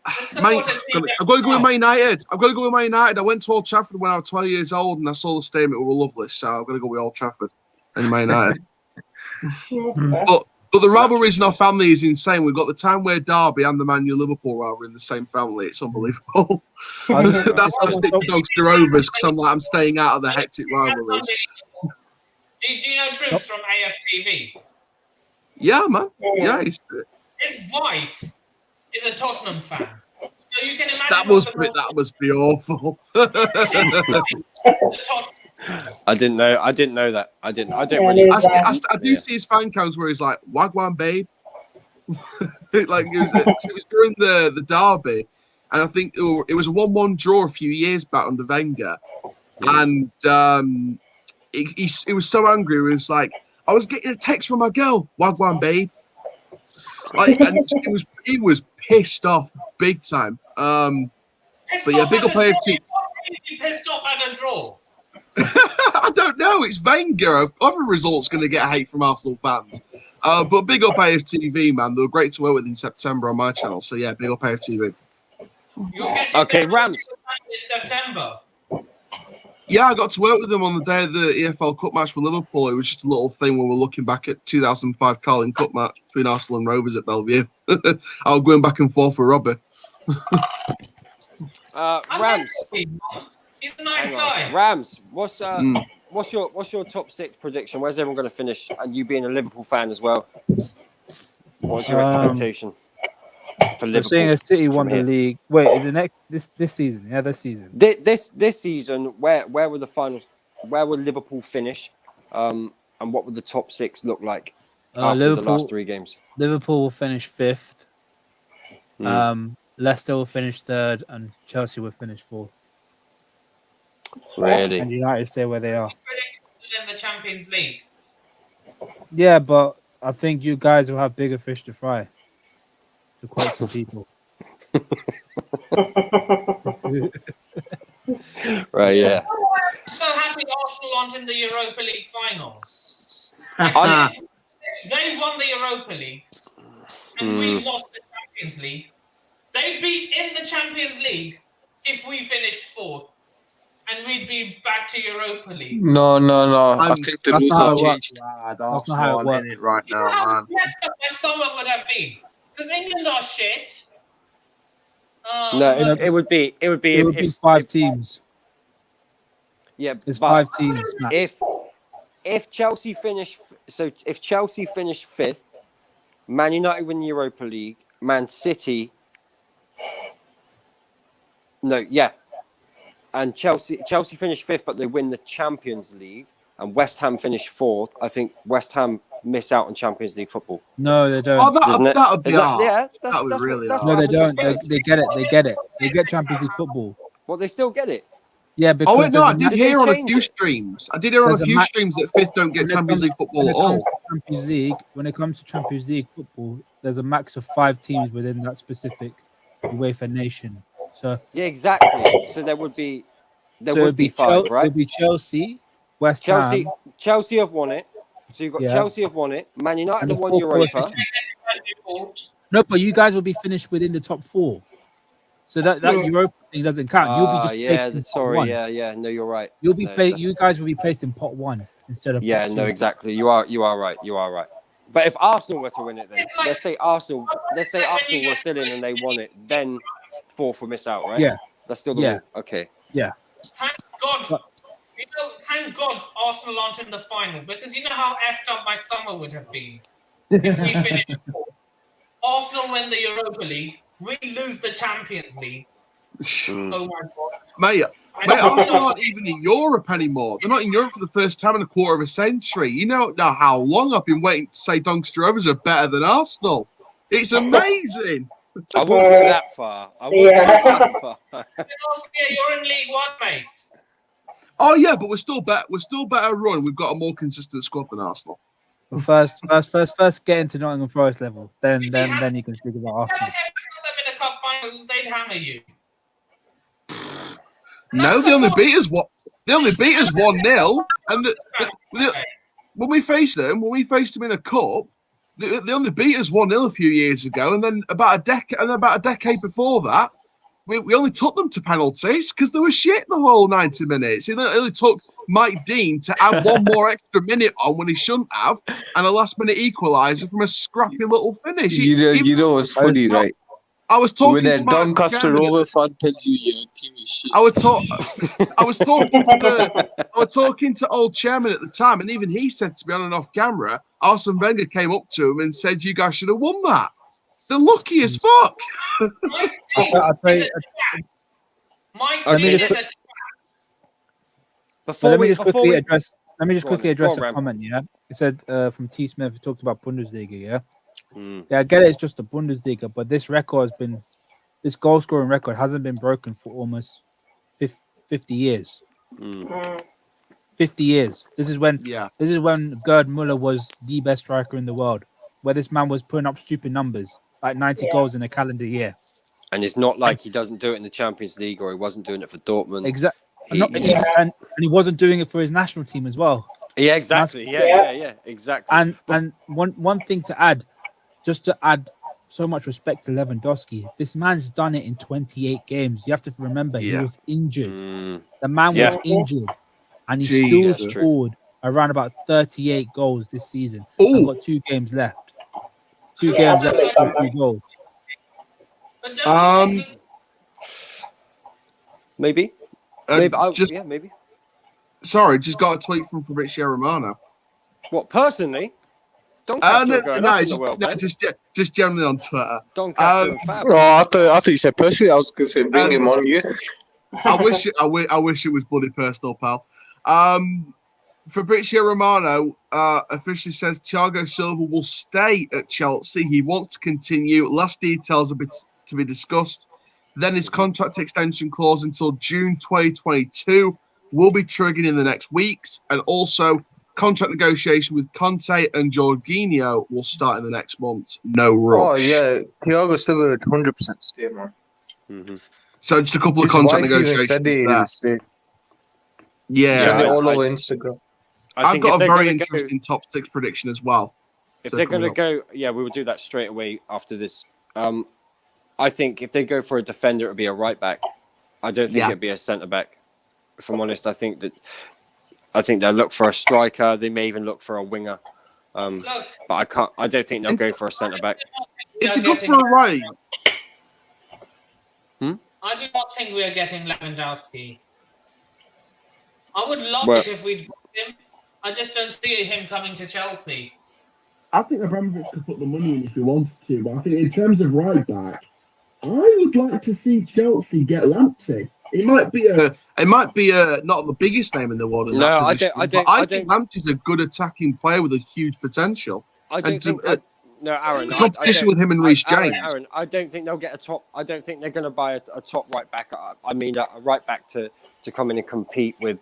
I've got to go with Man United. I've got to go with Man United. I went to Old Trafford when I was 12 years old, and I saw the stadium. It was lovely, so I'm going to go with Old Trafford and Man United. But the rivalries in our family is insane. We've got the Timeware Derby and the Man U Liverpool rivalry in the same family. It's unbelievable. That's why I stick to Doncaster Rovers because I'm staying out of the hectic rivalries. Do you know Troops from AFTV? Yeah, man. Yeah, his wife is a Tottenham fan, so you can imagine that must be awful. I didn't know that. I don't Yeah, really. I do see his fan counts where he's like, "Wagwan, babe." Like it was during the derby, and I think it was a 1-1 draw a few years back under Wenger, and he was so angry. He was like, "I was getting a text from my girl, Wagwan, babe." Like, and he was pissed off big time. But yeah, big up AFT. Pissed off at a draw. I don't know. It's Wenger. Other results going to get hate from Arsenal fans. But big up AFTV, man. They were great to work with in September on my channel. So yeah, big up AFTV. Okay, Rams. In September. Yeah, I got to work with them on the day of the EFL Cup match for Liverpool. It was just a little thing when we're looking back at 2005 Carling Cup match between Arsenal and Rovers at Bellevue. I was going back and forth with Robbie. Rams. He's a nice guy. Rams. What's your top 6 prediction? Where's everyone going to finish? And you being a Liverpool fan as well, what's your expectation for We're Liverpool? saying a City won the here? league. Wait, is it this season? Yeah, this season. This season, where were the finals? Where will Liverpool finish? And what would the top 6 look like after the last 3 games? Liverpool will finish 5th. Leicester will finish 3rd, and Chelsea will finish 4th. Really? And United stay where they are. In the Champions League. Yeah, but I think you guys will have bigger fish to fry. To quote some people. Right, yeah. I'm so happy Arsenal aren't in the Europa League final. They won the Europa League, and we lost the Champions League. They'd be in the Champions League if we finished 4th, and we'd be back to Europa League. No. I think the rules have changed. That's not how it works. in it right You know now, how man. messed up my summer would have been? Because England are shit. No, it would be It would be 5 teams. Yeah, It's but 5 teams. Max. if Chelsea finish 5th, Man United win the Europa League, Man City. No, yeah. And Chelsea finished 5th, but they win the Champions League, and West Ham finish 4th. I think West Ham miss out on Champions League football. No, they don't. Oh, Isn't it? that would be hard. Yeah, That would really that's No, what they happened don't. to Spurs. They get it. They get it. They get Champions League football. Well, they still get it. Yeah, because Oh wait, no, I did Did hear they on a change few it? streams. I did hear on a There's a few match- streams that 5th don't get Champions League football at all. When it comes to Champions League football, there's a max of 5 teams within that specific UEFA nation. So Yeah, exactly. So there would be it'd be 5, right? It'd be Chelsea, West Chelsea Ham. Chelsea have won it. So you've got Yeah. Chelsea have won it. Man United And have the won fourth Europa. coefficient. No, but you guys will be finished within the top 4. So that Europa thing doesn't count. You'll be just placed in pot 1. Yeah. No, you're right. You'll be No, placed. that's- You guys will be placed in pot 1 instead of Yeah, pot 2. no, exactly. You are right. But if Arsenal were to win it, then It's like- let's say Arsenal were still in and they won it, then 4th will miss out, right? Yeah. That's still the Yeah. rule. Okay. Thank God. Thank God Arsenal aren't in the final, because you know how effed up my summer would have been if we finished 4th. Arsenal win the Europa League, we lose the Champions League. Oh my God. Mate, Arsenal aren't even in Europe anymore. They're not in Europe for the first time in a quarter of a century. You know now how long I've been waiting to say Doncaster Rovers are better than Arsenal. It's amazing. I wouldn't go that far. I wouldn't Yeah. go that far. Austria, you're in League One, mate. Oh yeah, but we're still better. We're still better run. We've got a more consistent squad than Arsenal. But first, get into Nottingham Forest level. Then you can speak about If Arsenal. them in the cup final, they'd hammer you. No, they only beat us what? They only beat us 1-0, and when we faced them in a cup, they only beat us 1-0 a few years ago, and then about a decade before that, we only took them to penalties because they were shit the whole 90 minutes. It only took Mike Dean to add one more extra minute on when he shouldn't have, and a last-minute equaliser from a scrappy little finish. You know what's funny, right? I was talking When a to Mark Doncaster Sherman- Rover fan tells you your team is shit. I was talking to old chairman at the time, and even he said to me on and off camera, Arsene Wenger came up to him and said, "You guys should have won that. They're lucky as fuck." Mike I'll tell you, Mike Okay, Dean is let's- a Before let me we just before quickly we, address. Let me just Go on quickly then. address Go on, a Ram. comment. Yeah, it said from T Smith. Who talked about Bundesliga. Yeah, Mm. yeah, I get it. It's just the Bundesliga, but this goal scoring record hasn't been broken for almost 50 years. Mm. 50 years. This is when Yeah, Gerd Muller was the best striker in the world, where this man was putting up stupid numbers, like 90 Yeah. goals in a calendar year. And it's not like he doesn't do it in the Champions League or he wasn't doing it for Dortmund. Exactly. He- And he wasn't doing it for his national team as well. Yeah, exactly. Yeah. Yeah, exactly. And one thing to add, just to add so much respect to Lewandowski, this man's done it in 28 games. You have to remember he Yeah. was injured. Mm. The man Yeah. was injured, and he Jesus. still That's true. scored around about 38 goals this season. And Oh, got 2 games left. Yeah, Games left to absolutely. score 2 goals. But don't you think Maybe. Maybe. sorry, just got a tweet from Fabrizio Romano. What, personally? Doncaster are going up in the world, man. just generally on Twitter. Doncaster and Fab. Oh, I thought you said personally. I was going to say bring him on you. I wish it was bloody personal, pal. Fabrizio Romano officially says Thiago Silva will stay at Chelsea. He wants to continue. Last details to be discussed. Then his contract extension clause until June 2022 will be triggered in the next weeks. And also, contract negotiation with Conte and Jorginho will start in the next month. No rush. Oh, yeah. Thiago Silva would 100% stay, man. Mm-hmm. So just a couple of His contract wife even negotiations said he there. would stay. Yeah, Said it I- all I- over Instagram. I've got a if they're very gonna go- interesting top 6 prediction as well. If So they're going to coming go, yeah, we will do that straight away after this. I think if they go for a defender, it would be a right back. I don't think Yeah. it'd be a centre back. If I'm honest, I think they'll look for a striker. They may even look for a winger. look, But I don't think they'll go for a centre back. If they go for a right, I do not think we are getting Lewandowski. I would love Well- it if we'd got him. I just don't see him coming to Chelsea. I think Abramovich could put the money in if he wanted to, but I think in terms of right back, I would like to see Chelsea get Lamptey. it might be not the biggest name in the world. In No, that I position, don't- but I I think Lamptey's a good attacking player with a huge potential. I don't And think. to- No, Aaron. The I competition don't- with him and Reece Aaron, James. Aaron, I don't think they'll get a top. I don't think they're going to buy a top right back. I mean, a right back to come in and compete with.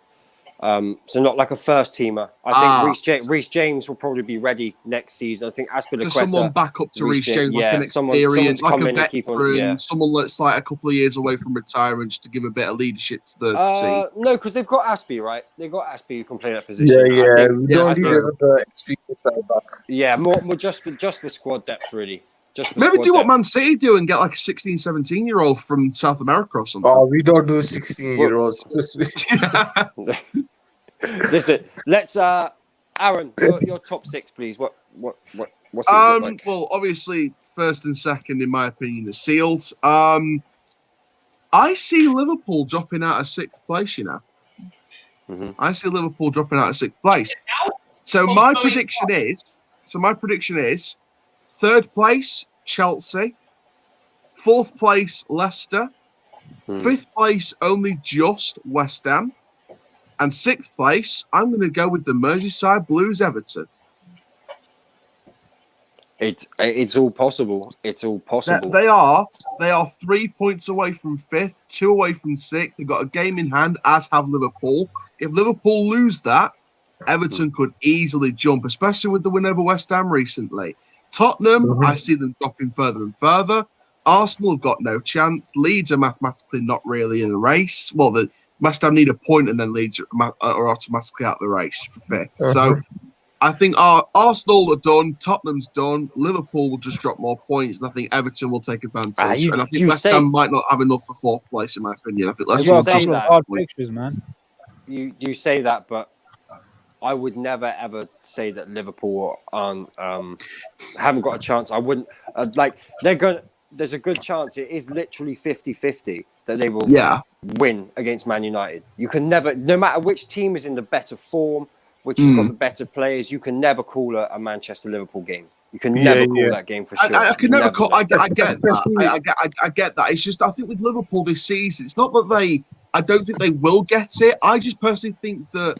So not like a first teamer. I think Reece James will probably be ready next season. I think Just someone Azpilicueta. back up to Reece Reece James, James, like yeah, an someone experience, to like come a in and keep on- veteran, yeah. someone that's like a couple of years away from retirement, just to give a bit of leadership to the team. No, because they've got Aspie, right? They've got Aspie who can play that Yeah, position. yeah. I think, We yeah, don't I need think- the experience at back. yeah, more just the squad depth, really. Just the Maybe squad do what depth. Man City do and get like a 16, 17-year-old from South America or something. Oh, we don't do 16-year-olds. Just Listen, let's Aaron, your top 6, please. What's it look like? Well, obviously, first and second, in my opinion, are sealed. I see Liverpool dropping out of 6th place, you know. Mhm. I see Liverpool dropping out of 6th place. So Oh, my going prediction is 3rd place, Chelsea. 4th place, Leicester. Hmm. 5th place, only just West Ham. And 6th place, I'm going to go with the Merseyside Blues, Everton. It's all possible. It's all possible. They are 3 points away from fifth, 2 away from sixth. They've got a game in hand, as have Liverpool. If Liverpool lose that, Everton could easily jump, especially with the win over West Ham recently. Tottenham, I see them dropping further and further. Arsenal have got no chance. Leeds are mathematically not really in the race. Well, the West Ham need a point, and then Leeds are automatically out of the race for fifth. So I think Arsenal are done. Tottenham's done. Liverpool will just drop more points, and I think Everton will take advantage. And I think West Ham might not have enough for fourth place, in my opinion. I think They've got a couple of hard fixtures, man. You say that, but I would never ever say that Liverpool haven't got a chance. I wouldn't they're going. There's a good chance it is literally 50-50 that they will win against Man United. You can never, no matter which team is in the better form, which has got the better players, you can never call a Manchester-Liverpool game. You can never call that game for sure. I can never call. I get that. I get that. It's just I think with Liverpool this season, it's not that I don't think they will get it. I just personally think that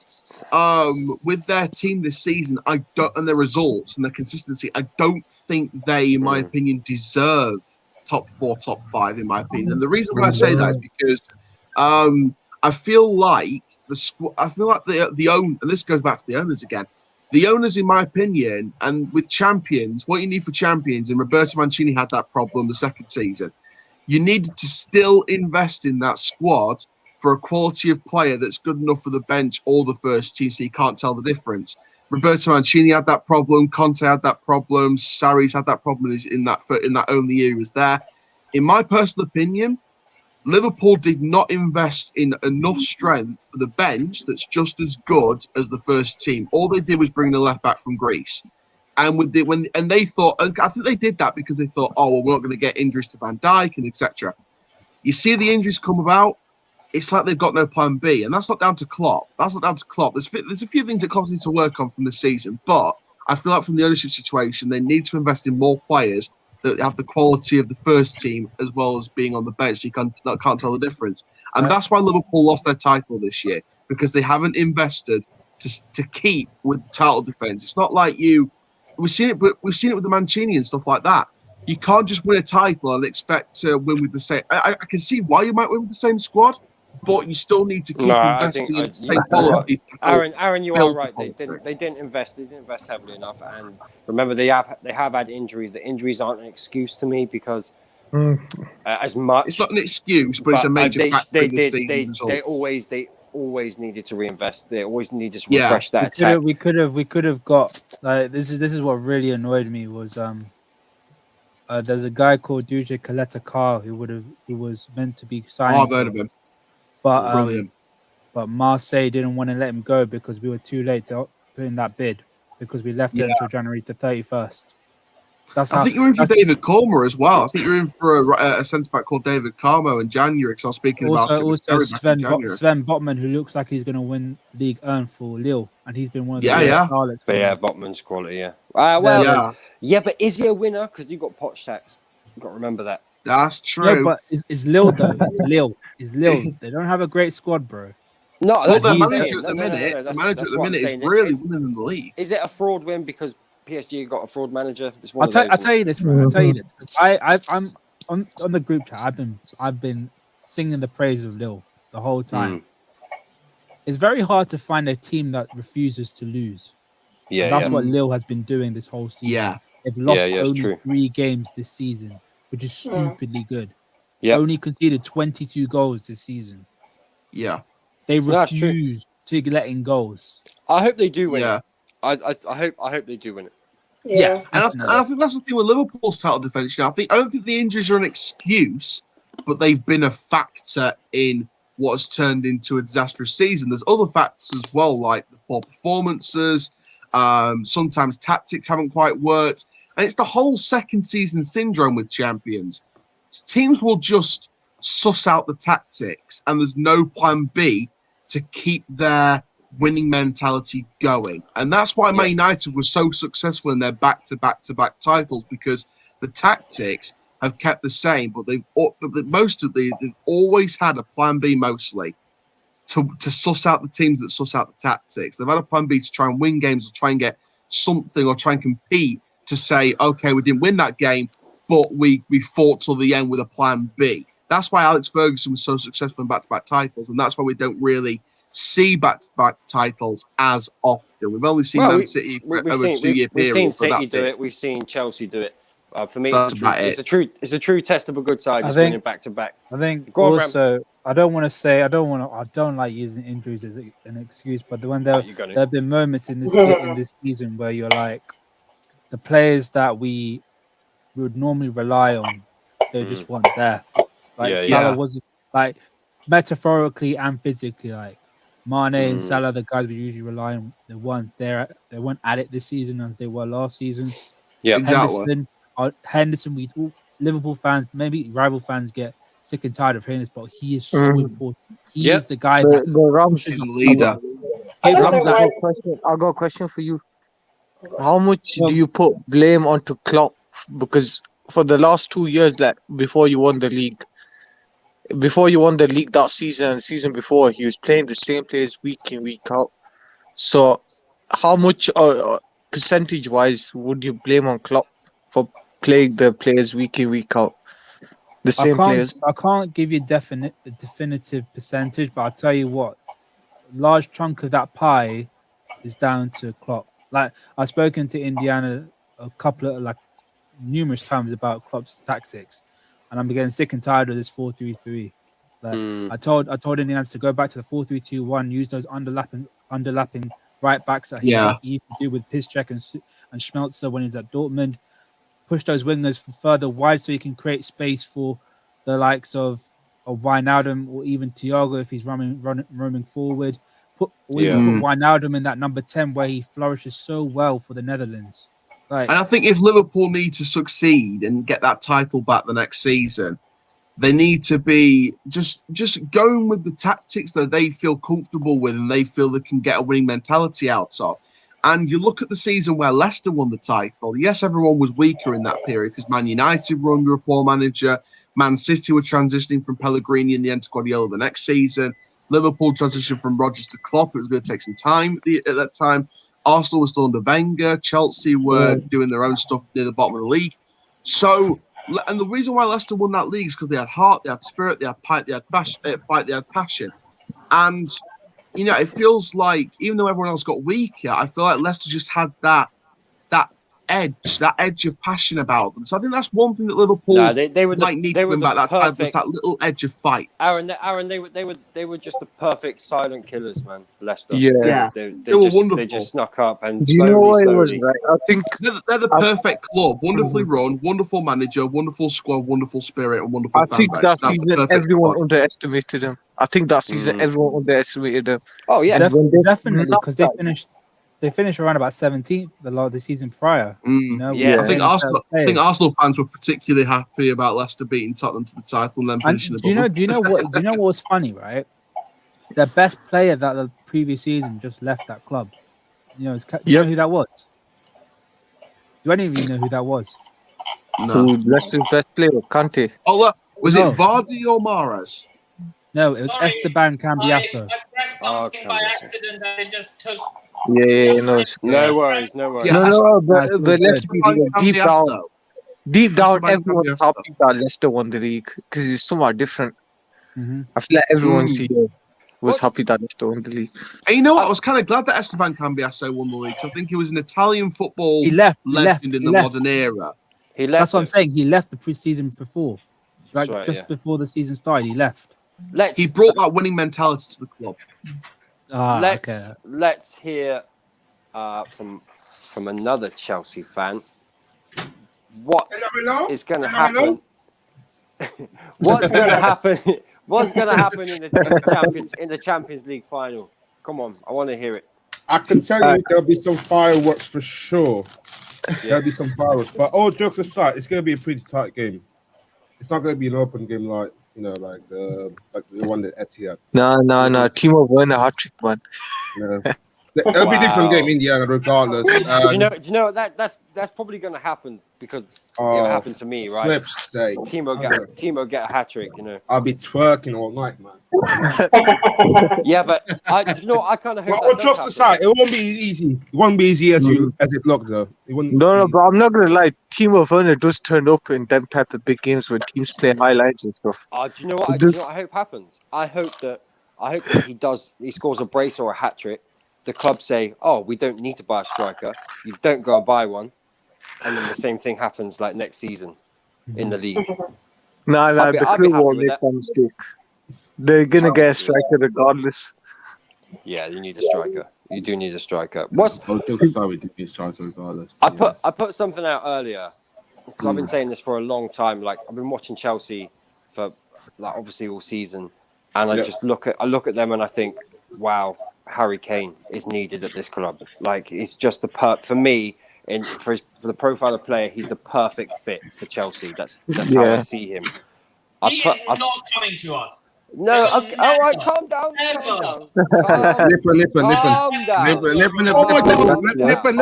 with their team this season, and their results and their consistency, I don't think they, in my opinion, deserve top 4, top 5. In my opinion, and the reason why I say that is because I feel like the own, and this goes back to the owners again. The owners, in my opinion, and with champions, what you need for champions, and Roberto Mancini had that problem the second season, you need to still invest in that squad for a quality of player that's good enough for the bench or the first team, so you can't tell the difference. Roberto Mancini had that problem. Conte had that problem. Sarri's had that problem in that only year he was there. In my personal opinion, Liverpool did not invest in enough strength for the bench that's just as good as the first team. All they did was bring the left back from Greece. And they thought, and I think they did that because they thought, oh, well, we're not going to get injuries to Van Dijk and etc. You see the injuries come about, it's like they've got no plan B. And that's not down to Klopp. There's a few things that Klopp needs to work on from this season. But I feel like from the ownership situation, they need to invest in more players that have the quality of the first team as well as being on the bench. You can't tell the difference. And that's why Liverpool lost their title this year, because they haven't invested to keep with the title defence. It's not like we've seen it with the Mancini and stuff like that. You can't just win a title and expect to win with the same. I can see why you might win with the same squad, but you still need to keep investing in the same quality. Aaron, you are right. They didn't invest. They didn't invest heavily enough. And remember, they have had injuries. The injuries aren't an excuse to me because as much it's not an excuse, but it's a major factor in the season result. They always needed to reinvest. They always needed to refresh that attack. We could have got this is what really annoyed me was there's a guy called Duje Kaleta who was meant to be signing. Oh, I've heard of him. But Brilliant. But Marseille didn't want to let him go because we were too late to put in that bid because we left it until January the 31st. I think you're in for David Colmer as well. I think you're in for a centre back called David Carmo in January. Because I was speaking about it. Also, Sven Botman, who looks like he's going to win League 1 for Lille, and he's been one of the starlets. But Botman's quality, but is he a winner? Because you got Pochtax. You've got to remember that. That's true. No, but it's Lille though. It's Lille. They don't have a great squad, bro. No, that's the manager at the minute. The manager at the minute is really winning the league. Is it a fraud win because PSG got a fraud manager? I'll tell you this, bro. I'll tell you this. I'm on the group chat. I've been singing the praise of Lille the whole time. It's very hard to find a team that refuses to lose. Yeah, that's what Lille has been doing this whole season. Yeah, they've lost only 3 games this season, which is stupidly good. Yeah, only conceded 22 goals this season. Yeah, they refuse to let in goals. I hope they do win. Yeah, I hope they do win it. Yeah, and I think that's the thing with Liverpool's title defence. I don't think the injuries are an excuse, but they've been a factor in what has turned into a disastrous season. There's other factors as well, like the poor performances. Sometimes tactics haven't quite worked, and it's the whole second season syndrome with champions. Teams will just suss out the tactics, and there's no plan B to keep their winning mentality going. And that's why Man United was so successful in their back-to-back-to-back titles, because the tactics have kept the same, but they've always had a plan B mostly to suss out the teams that suss out the tactics. They've had a plan B to try and win games or try and get something or try and compete to say, okay, we didn't win that game, but we fought till the end with a plan B. That's why Alex Ferguson was so successful in back-to-back titles, and that's why we don't really see back-to-back titles as often. We've only seen Man City over a 2-year period. We've seen for City that do bit. it. We've seen Chelsea do it. For me, That's it's about it's a true test of a good side. I Is think- winning back to back. I think Go on, Bram. also I don't like using injuries as an excuse, but when there You got it. have been moments in this season where you're like the players that we would normally rely on, they just weren't there. Like Yeah, Salah yeah. was like metaphorically and physically, like Mane and Salah, the guys we usually rely on, they weren't there. They weren't at it this season as they were last season. Yeah, Exactly. Henderson, Liverpool fans, maybe rival fans get sick and tired of hearing this, but he is so important. He is the guy The that Rams He's a leader. I don't Rams, know I why. got a question for you. How much do you put blame onto Klopp? Because for the last 2 years, like before you won the league that season and the season before, he was playing the same players week in, week out. So, how much percentage-wise would you blame on Klopp for playing the players week in, week out? The same players. I can't give you a definitive percentage, but I'll tell you what, a large chunk of that pie is down to Klopp. Like I've spoken to Indiana numerous times about Klopp's tactics, and I'm getting sick and tired of this 4-3-3. Like I told Indiana to go back to the 4-3-2-1, use those underlapping right backs that he used to do with Piszczek and Schmelzer when he's at Dortmund. Push those wingers further wide so he can create space for the likes of Wijnaldum or even Thiago if he's roaming forward. Put Wijnaldum in that number 10 where he flourishes so well for the Netherlands. Like, And I think if Liverpool need to succeed and get that title back the next season, they need to be just going with the tactics that they feel comfortable with and they feel they can get a winning mentality out of. And you look at the season where Leicester won the title. Yes, everyone was weaker in that period because Man United were under a poor manager. Man City were transitioning from Pellegrini and the end to Guardiola the next season. Liverpool transitioned from Rodgers to Klopp. It was going to take some time at that time. Arsenal was still under Wenger. Chelsea were doing their own stuff near the bottom of the league. So, and the reason why Leicester won that league is because they had heart, they had spirit, they had fight, they had passion. And, you know, it feels like, even though everyone else got weaker, I feel like Leicester just had that edge of passion about them. So I think that's one thing that Liverpool they were might need to win back. That little edge of fight. Aaron, they were just the perfect silent killers, man. Leicester. Yeah. They were just, wonderful. They just snuck up and Do you know what it was? slowly. Right? I think They're the perfect club. Wonderfully run, wonderful manager, wonderful squad, wonderful spirit, and wonderful I fan think base. that That's the season perfect everyone squad. underestimated him. I think that season everyone underestimated him. Oh yeah, definitely because they finished around about 17th the season prior. You know, Yeah. I think Arsenal fans were particularly happy about Leicester beating Tottenham to the title and then finishing the bubble. Do you know what was funny, right? The best player that the previous season just left that club. You know, do you know who that was? Do any of you know who that was? No. Leicester's best player, Kante. Oh, was No. it Vardy or Mahrez? No, it was Sorry, Esteban Cambiasso. I pressed something by Cambiasso. accident and it just took. Yeah, no. No worries. Yeah, No, That's but let's be real. Deep down, Esteban everyone Cambiasso. happy that Leicester won the league because it's somewhat different. Mm-hmm. I feel like everyone here was happy that Leicester won the league. And you know what? I was kind of glad that Esteban Cambiasso won the league. 'Cause I think he was an Italian football legend in the modern era. He left. That's what I'm saying. He left the pre-season before, like right, just yeah. before the season started. He left. He brought that winning mentality to the club. Let's hear from another Chelsea fan. What is going to happen? What's going to happen? What's going to happen in the Champions League final? Come on, I want to hear it. I can tell you there'll be some fireworks for sure. There'll be some fireworks. But all jokes aside, it's going to be a pretty tight game. It's not going to be an open game like the one that Etihad. No. Timo Werner hat-trick, man. No. It'll be a different Wow. game, Indiana, regardless. Do you know what, that's probably going to happen because it happened to me, right? Flip's sake. Timo get a hat trick, you know. I'll be twerking all night, man. Yeah, but I kind of hope. Well, that does jokes happen. aside, it won't be easy. It won't be easy as it looked, though. It wouldn't. No, but I'm not gonna lie. Timo Werner does turn up in them type of big games when teams play highlights and stuff. Do you know what? Do you know what I hope happens? I hope that he scores a brace or a hat trick. The club say, "Oh, we don't need to buy a striker. You don't go and buy one," and then the same thing happens like next season in the league. Nah, I'll be the happy crew with won't make that. that mistake. They're gonna get a striker regardless. Yeah, you need a striker. You do need a striker. What's regardless. I put something out earlier because I've been saying this for a long time. Like I've been watching Chelsea for like obviously all season, and I just look at them and I think, wow, Harry Kane is needed at this club. Like it's just for me. For the profile of player, he's the perfect fit for Chelsea. That's how I see him. He is not coming to us. No, He will okay, all right, never, calm down. ever. Calm down. Nippon. Calm down. Oh my god! God. Nippon.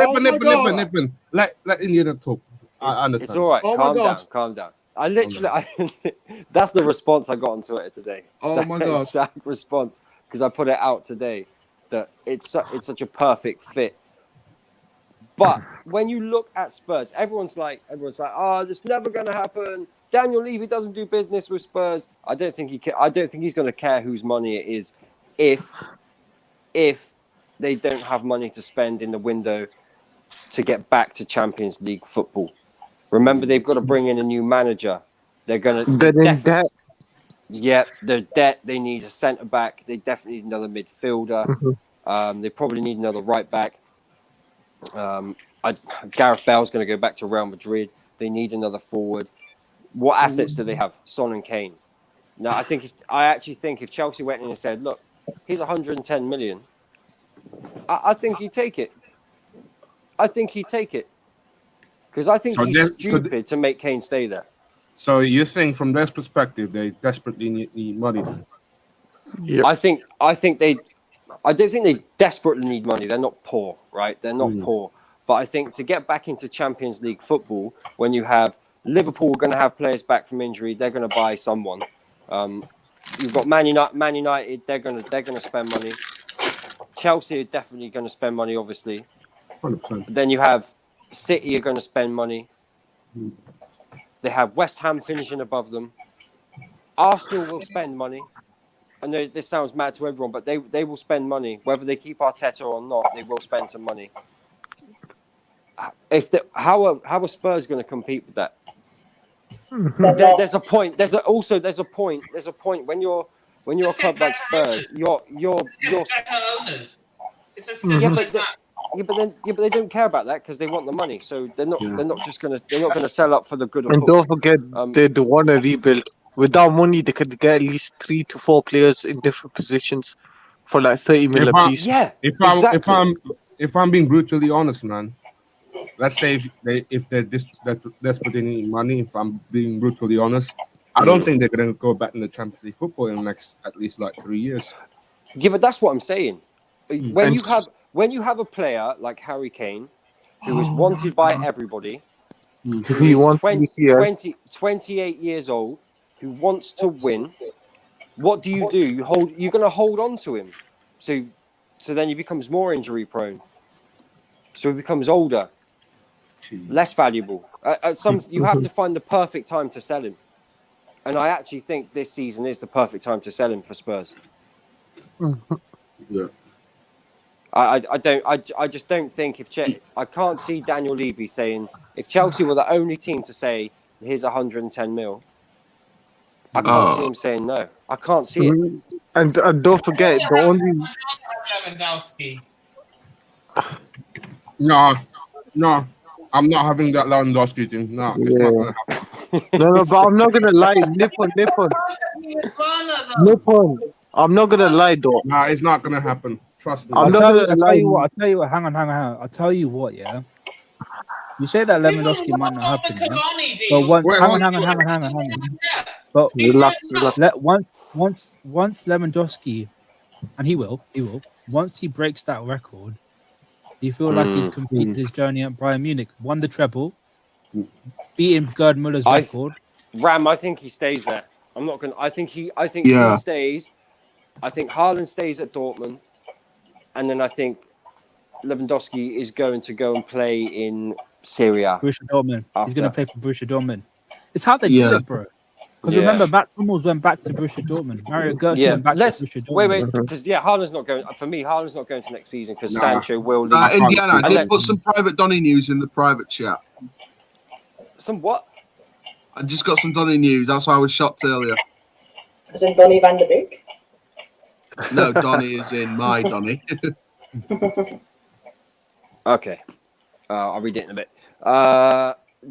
Let Indiana talk. I understand. It's all right. Oh my Calm down. God. Calm down. I literally, that's the response I got on Twitter today. Oh my God. Exact response because I put it out today that it's such a perfect fit. But when you look at Spurs, everyone's like, oh, it's never going to happen. Daniel Levy doesn't do business with Spurs. I don't think he's going to care whose money it is if they don't have money to spend in the window to get back to Champions League football. Remember, they've got to bring in a new manager. They're going to... They're in debt. Yeah, they're debt. They need a centre back. They definitely need another midfielder. They probably need another right back. Gareth Bale's going to go back to Real Madrid. They need another forward. What assets do they have? Son and Kane. Now, I actually think if Chelsea went in and said, "Look, here's 110 million," I think he'd take it. Because I think he's stupid to make Kane stay there. So you think from their perspective, they desperately need money? Yep. I don't think they desperately need money. They're not poor, right? They're not poor. But I think to get back into Champions League football, when you have Liverpool going to have players back from injury, they're going to buy someone. You've got Man United, they're going to spend money. Chelsea are definitely going to spend money, obviously. 100%. Then you have City are going to spend money. They have West Ham finishing above them. Arsenal will spend money. I know this sounds mad to everyone, but they will spend money. Whether they keep Arteta or not, they will spend some money. How are Spurs going to compete with that? There's a point. There's a point when you're a club like Spurs, you're better owners. It's as simple as that. but they don't care about that because they want the money. So they're not gonna sell up for the good of And football. don't forget, they want to rebuild. With that money, they could get at least 3 to 4 players in different positions for like 30 million a piece. Yeah, If I'm being brutally honest, man. Let's say if they're desperate in need money, if I'm being brutally honest, I don't think they're going to go back in the Champions League football in the next at least like 3 years. Yeah, but that's what I'm saying. When you have a player like Harry Kane, who is wanted by everybody, He wants to be here. 28 years old, who wants to win, what do? You're going to hold on to him. So then he becomes more injury prone. So he becomes older, less valuable. You have to find the perfect time to sell him. And I actually think this season is the perfect time to sell him for Spurs. Yeah. I just don't think I can't see Daniel Levy saying if Chelsea were the only team to say here's 110 mil. I can't see him saying no. I can't see it. And don't forget, the only Lewandowski. No, I'm not having that Lewandowski thing. No, it's not going to happen. no, but I'm not gonna lie, Nippon. I'm not gonna lie though. Nah, it's not going to happen. Trust me. I'm I'll not tell gonna you lie. what. Hang on. I'll tell you what. Yeah, you say that Lewandowski might not happen, yeah? But hang on. But Relax. once Lewandowski, and he will. Once he breaks that record, Do you feel like he's completed his journey at Bayern Munich, won the treble, beating Gerd Muller's record? Ram, I think he stays there. I'm not going. I think he stays. I think Haaland stays at Dortmund, and then I think Lewandowski is going to go and play in Syria. Borussia Dortmund. He's After. going to play for Borussia Dortmund. It's how they do it, bro. Because remember, Mats Hummels went back to Borussia Dortmund. Mario Götze went back to Borussia Dortmund. Wait, because Haaland's not going. For me, Haaland's not going to next season because Sancho will leave. Indiana, I did put some private Donny news in the private chat. Some what? I just got some Donny news. That's why I was shocked earlier. As in Donny van der Beek? No, Donny is in my Donny. Okay. I'll read it in a bit.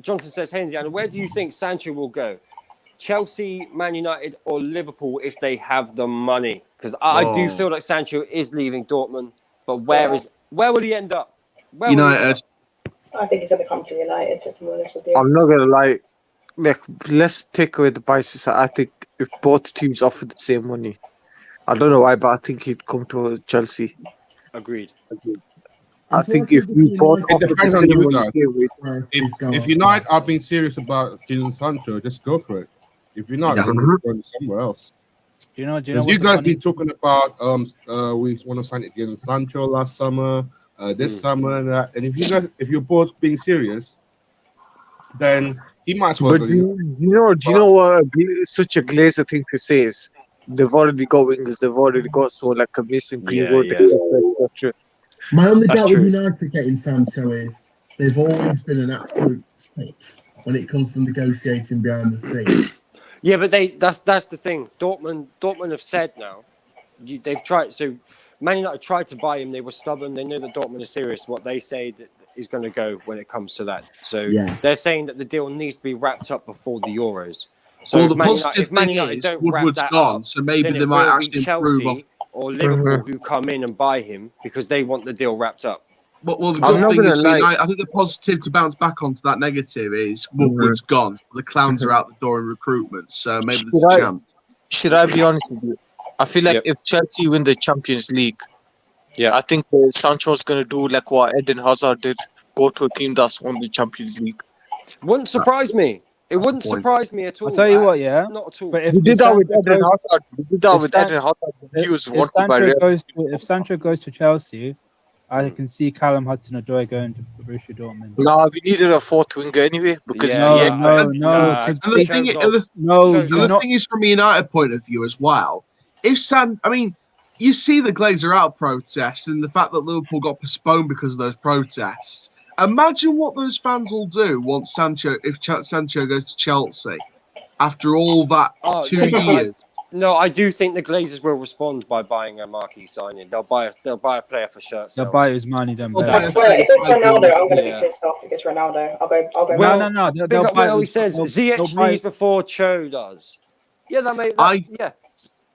Jonathan says, hey, Indiana, where do you think Sancho will go? Chelsea, Man United, or Liverpool if they have the money? Because I do feel like Sancho is leaving Dortmund, but where will he end up? United. I think he's going to come to United, if I'm honest with you. I'm not gonna lie. Like, let's take away the biases. I think if both teams offer the same money, I don't know why, but I think he'd come to Chelsea. Agreed. I think if we both It offer depends the on same you money, guys. If United are being serious about Jadon Sancho, just go for it. If you're not, then just go somewhere else. Do you know Because you guys been talking about we want to sign it Jadon Sancho last summer, this summer, and that. And if you're both being serious, then he might as well. But do you know what? Such a glazer thing to say is they've already got wingers. They've already got someone like a Mason Greenwood, etc. My only doubt with United getting Sancho is they've always been an absolute state when it comes to negotiating behind the scenes. Yeah, but that's the thing. Dortmund have said now they've tried. So Man United tried to buy him. They were stubborn. They know that Dortmund is serious. What they say that is going to go when it comes to that. So they're saying that the deal needs to be wrapped up before the Euros. So well, if the positive Man thing United is don't Woodward's wrap that gone, up, so maybe then they it might will actually be Chelsea improve. or Liverpool who come in and buy him because they want the deal wrapped up. Well, the good thing is, I think the positive to bounce back onto that negative is Woodward's gone. The clowns are out the door in recruitment, so maybe there's a chance. Should I be honest with you? I feel like if Chelsea win the Champions League, I think Sancho's going to do like what Eden Hazard did, go to a team that's won the Champions League. Wouldn't surprise me. It wouldn't surprise me at all. I'll tell you what, not at all. But if We did that with Eden Hazard. If Sancho goes to Chelsea, I can see Callum Hudson-Odoi going to Borussia Dortmund. No, we needed a fourth winger anyway because the thing is, from a United point of view as well, you see the Glazer out protest and the fact that Liverpool got postponed because of those protests. Imagine what those fans will do once Sancho goes to Chelsea after all that 2 years. No, I do think the Glazers will respond by buying a marquee signing. They'll buy a player for shirt sales. They'll buy Usmani Dembele. If it's Ronaldo, I'm going to be pissed off. If it's Ronaldo, I'll go. Well, no. They'll buy. He says Ziyech leaves before Cho does. Yeah, that may.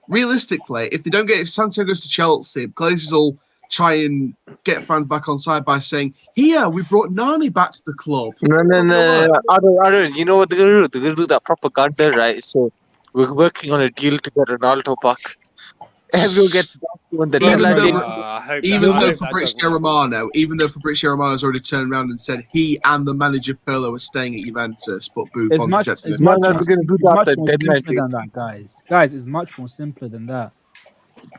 Realistically, if Sancho goes to Chelsea, Glazers will try and get fans back on side by saying, "Here, we brought Nani back to the club." No. I don't. You know what they're going to do? They're going to do that propaganda, right? So we're working on a deal to get Ronaldo back. Everyone gets back when the deadline. Even though Fabrizio Romano's already turned around and said he and the manager Pirlo are staying at Juventus, but It's much more simpler than that, guys. Guys, it's much more simpler than that.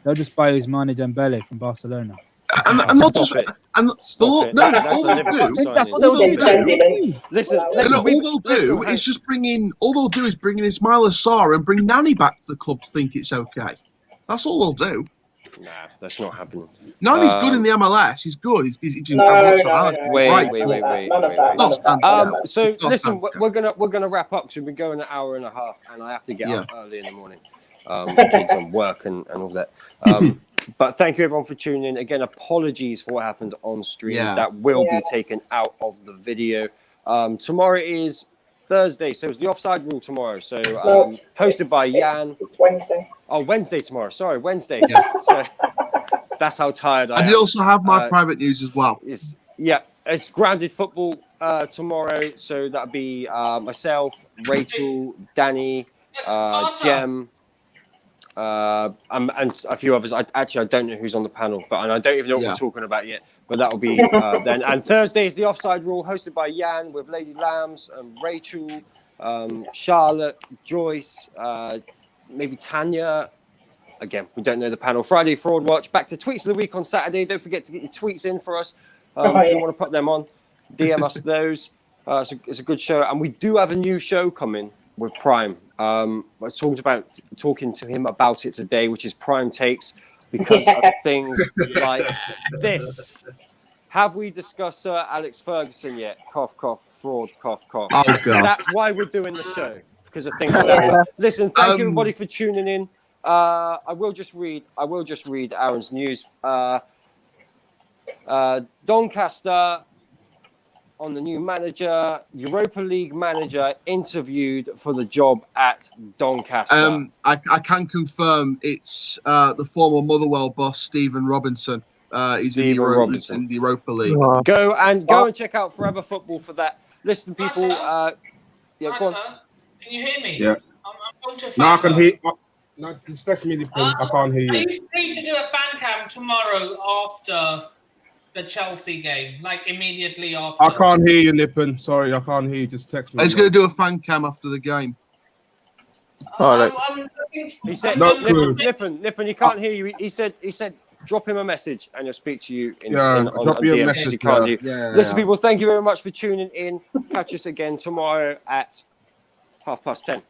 They'll just buy Usmani Dembele from Barcelona. And not just all they'll do is bring in Ismail Assar and bring Nani back to the club to think it's okay. That's all they'll do. Nah, that's not happening. Nani's good in the MLS. He's good. He's Wait. So listen, we're gonna wrap up because we've been going an hour and a half, and I have to get up early in the morning. Kids on work and all that. But thank you everyone for tuning in. Again, apologies for what happened on stream. That will be taken out of the video. Tomorrow is Thursday, so it's the offside rule tomorrow. So hosted by Jan. It's Wednesday. Oh, Wednesday tomorrow. Sorry, Wednesday. So that's how tired I am. I did also have my private news as well. It's Grounded Football tomorrow. So that'll be myself, Rachel, Danny, Jem, and a few others. I don't know who's on the panel, and I don't even know what we're talking about yet. But that'll be then. And Thursday is the Offside Rule, hosted by Jan with Lady Lambs, Rachel, Charlotte, Joyce, maybe Tanya. Again, we don't know the panel. Friday, Fraud Watch. Back to Tweets of the Week on Saturday. Don't forget to get your tweets in for us. If you want to put them on, DM us those. It's a good show. And we do have a new show coming with Prime. I was talking to him about it today, which is Prime Takes, because of things like this. Have we discussed Sir Alex Ferguson yet? Cough, cough, fraud, cough, cough. Oh, God. That's why we're doing the show, because of things like that. Listen, thank you everybody for tuning in. I will just read Aaron's news. Doncaster on the new manager, Europa League manager, interviewed for the job at Doncaster. I can confirm it's the former Motherwell boss, Stephen Robinson. He's in the Europa League. Go and check out Forever Football for that. Listen, people. Go on. Can you hear me? Yeah. I'm going to No, I can hear. No, just text me. I can't hear Are you. you free to do a fan cam tomorrow after the Chelsea game, like immediately after? I can't hear you, Nippon. Sorry, I can't hear you. Just text me. He's going to do a fan cam after the game. I'm looking for, He said, Not true. Nippon, he can't hear you. He said, drop him a message and he'll speak to you drop you a DMs. message. He can't do. Yeah. Listen, people, thank you very much for tuning in. Catch us again tomorrow at 10:30.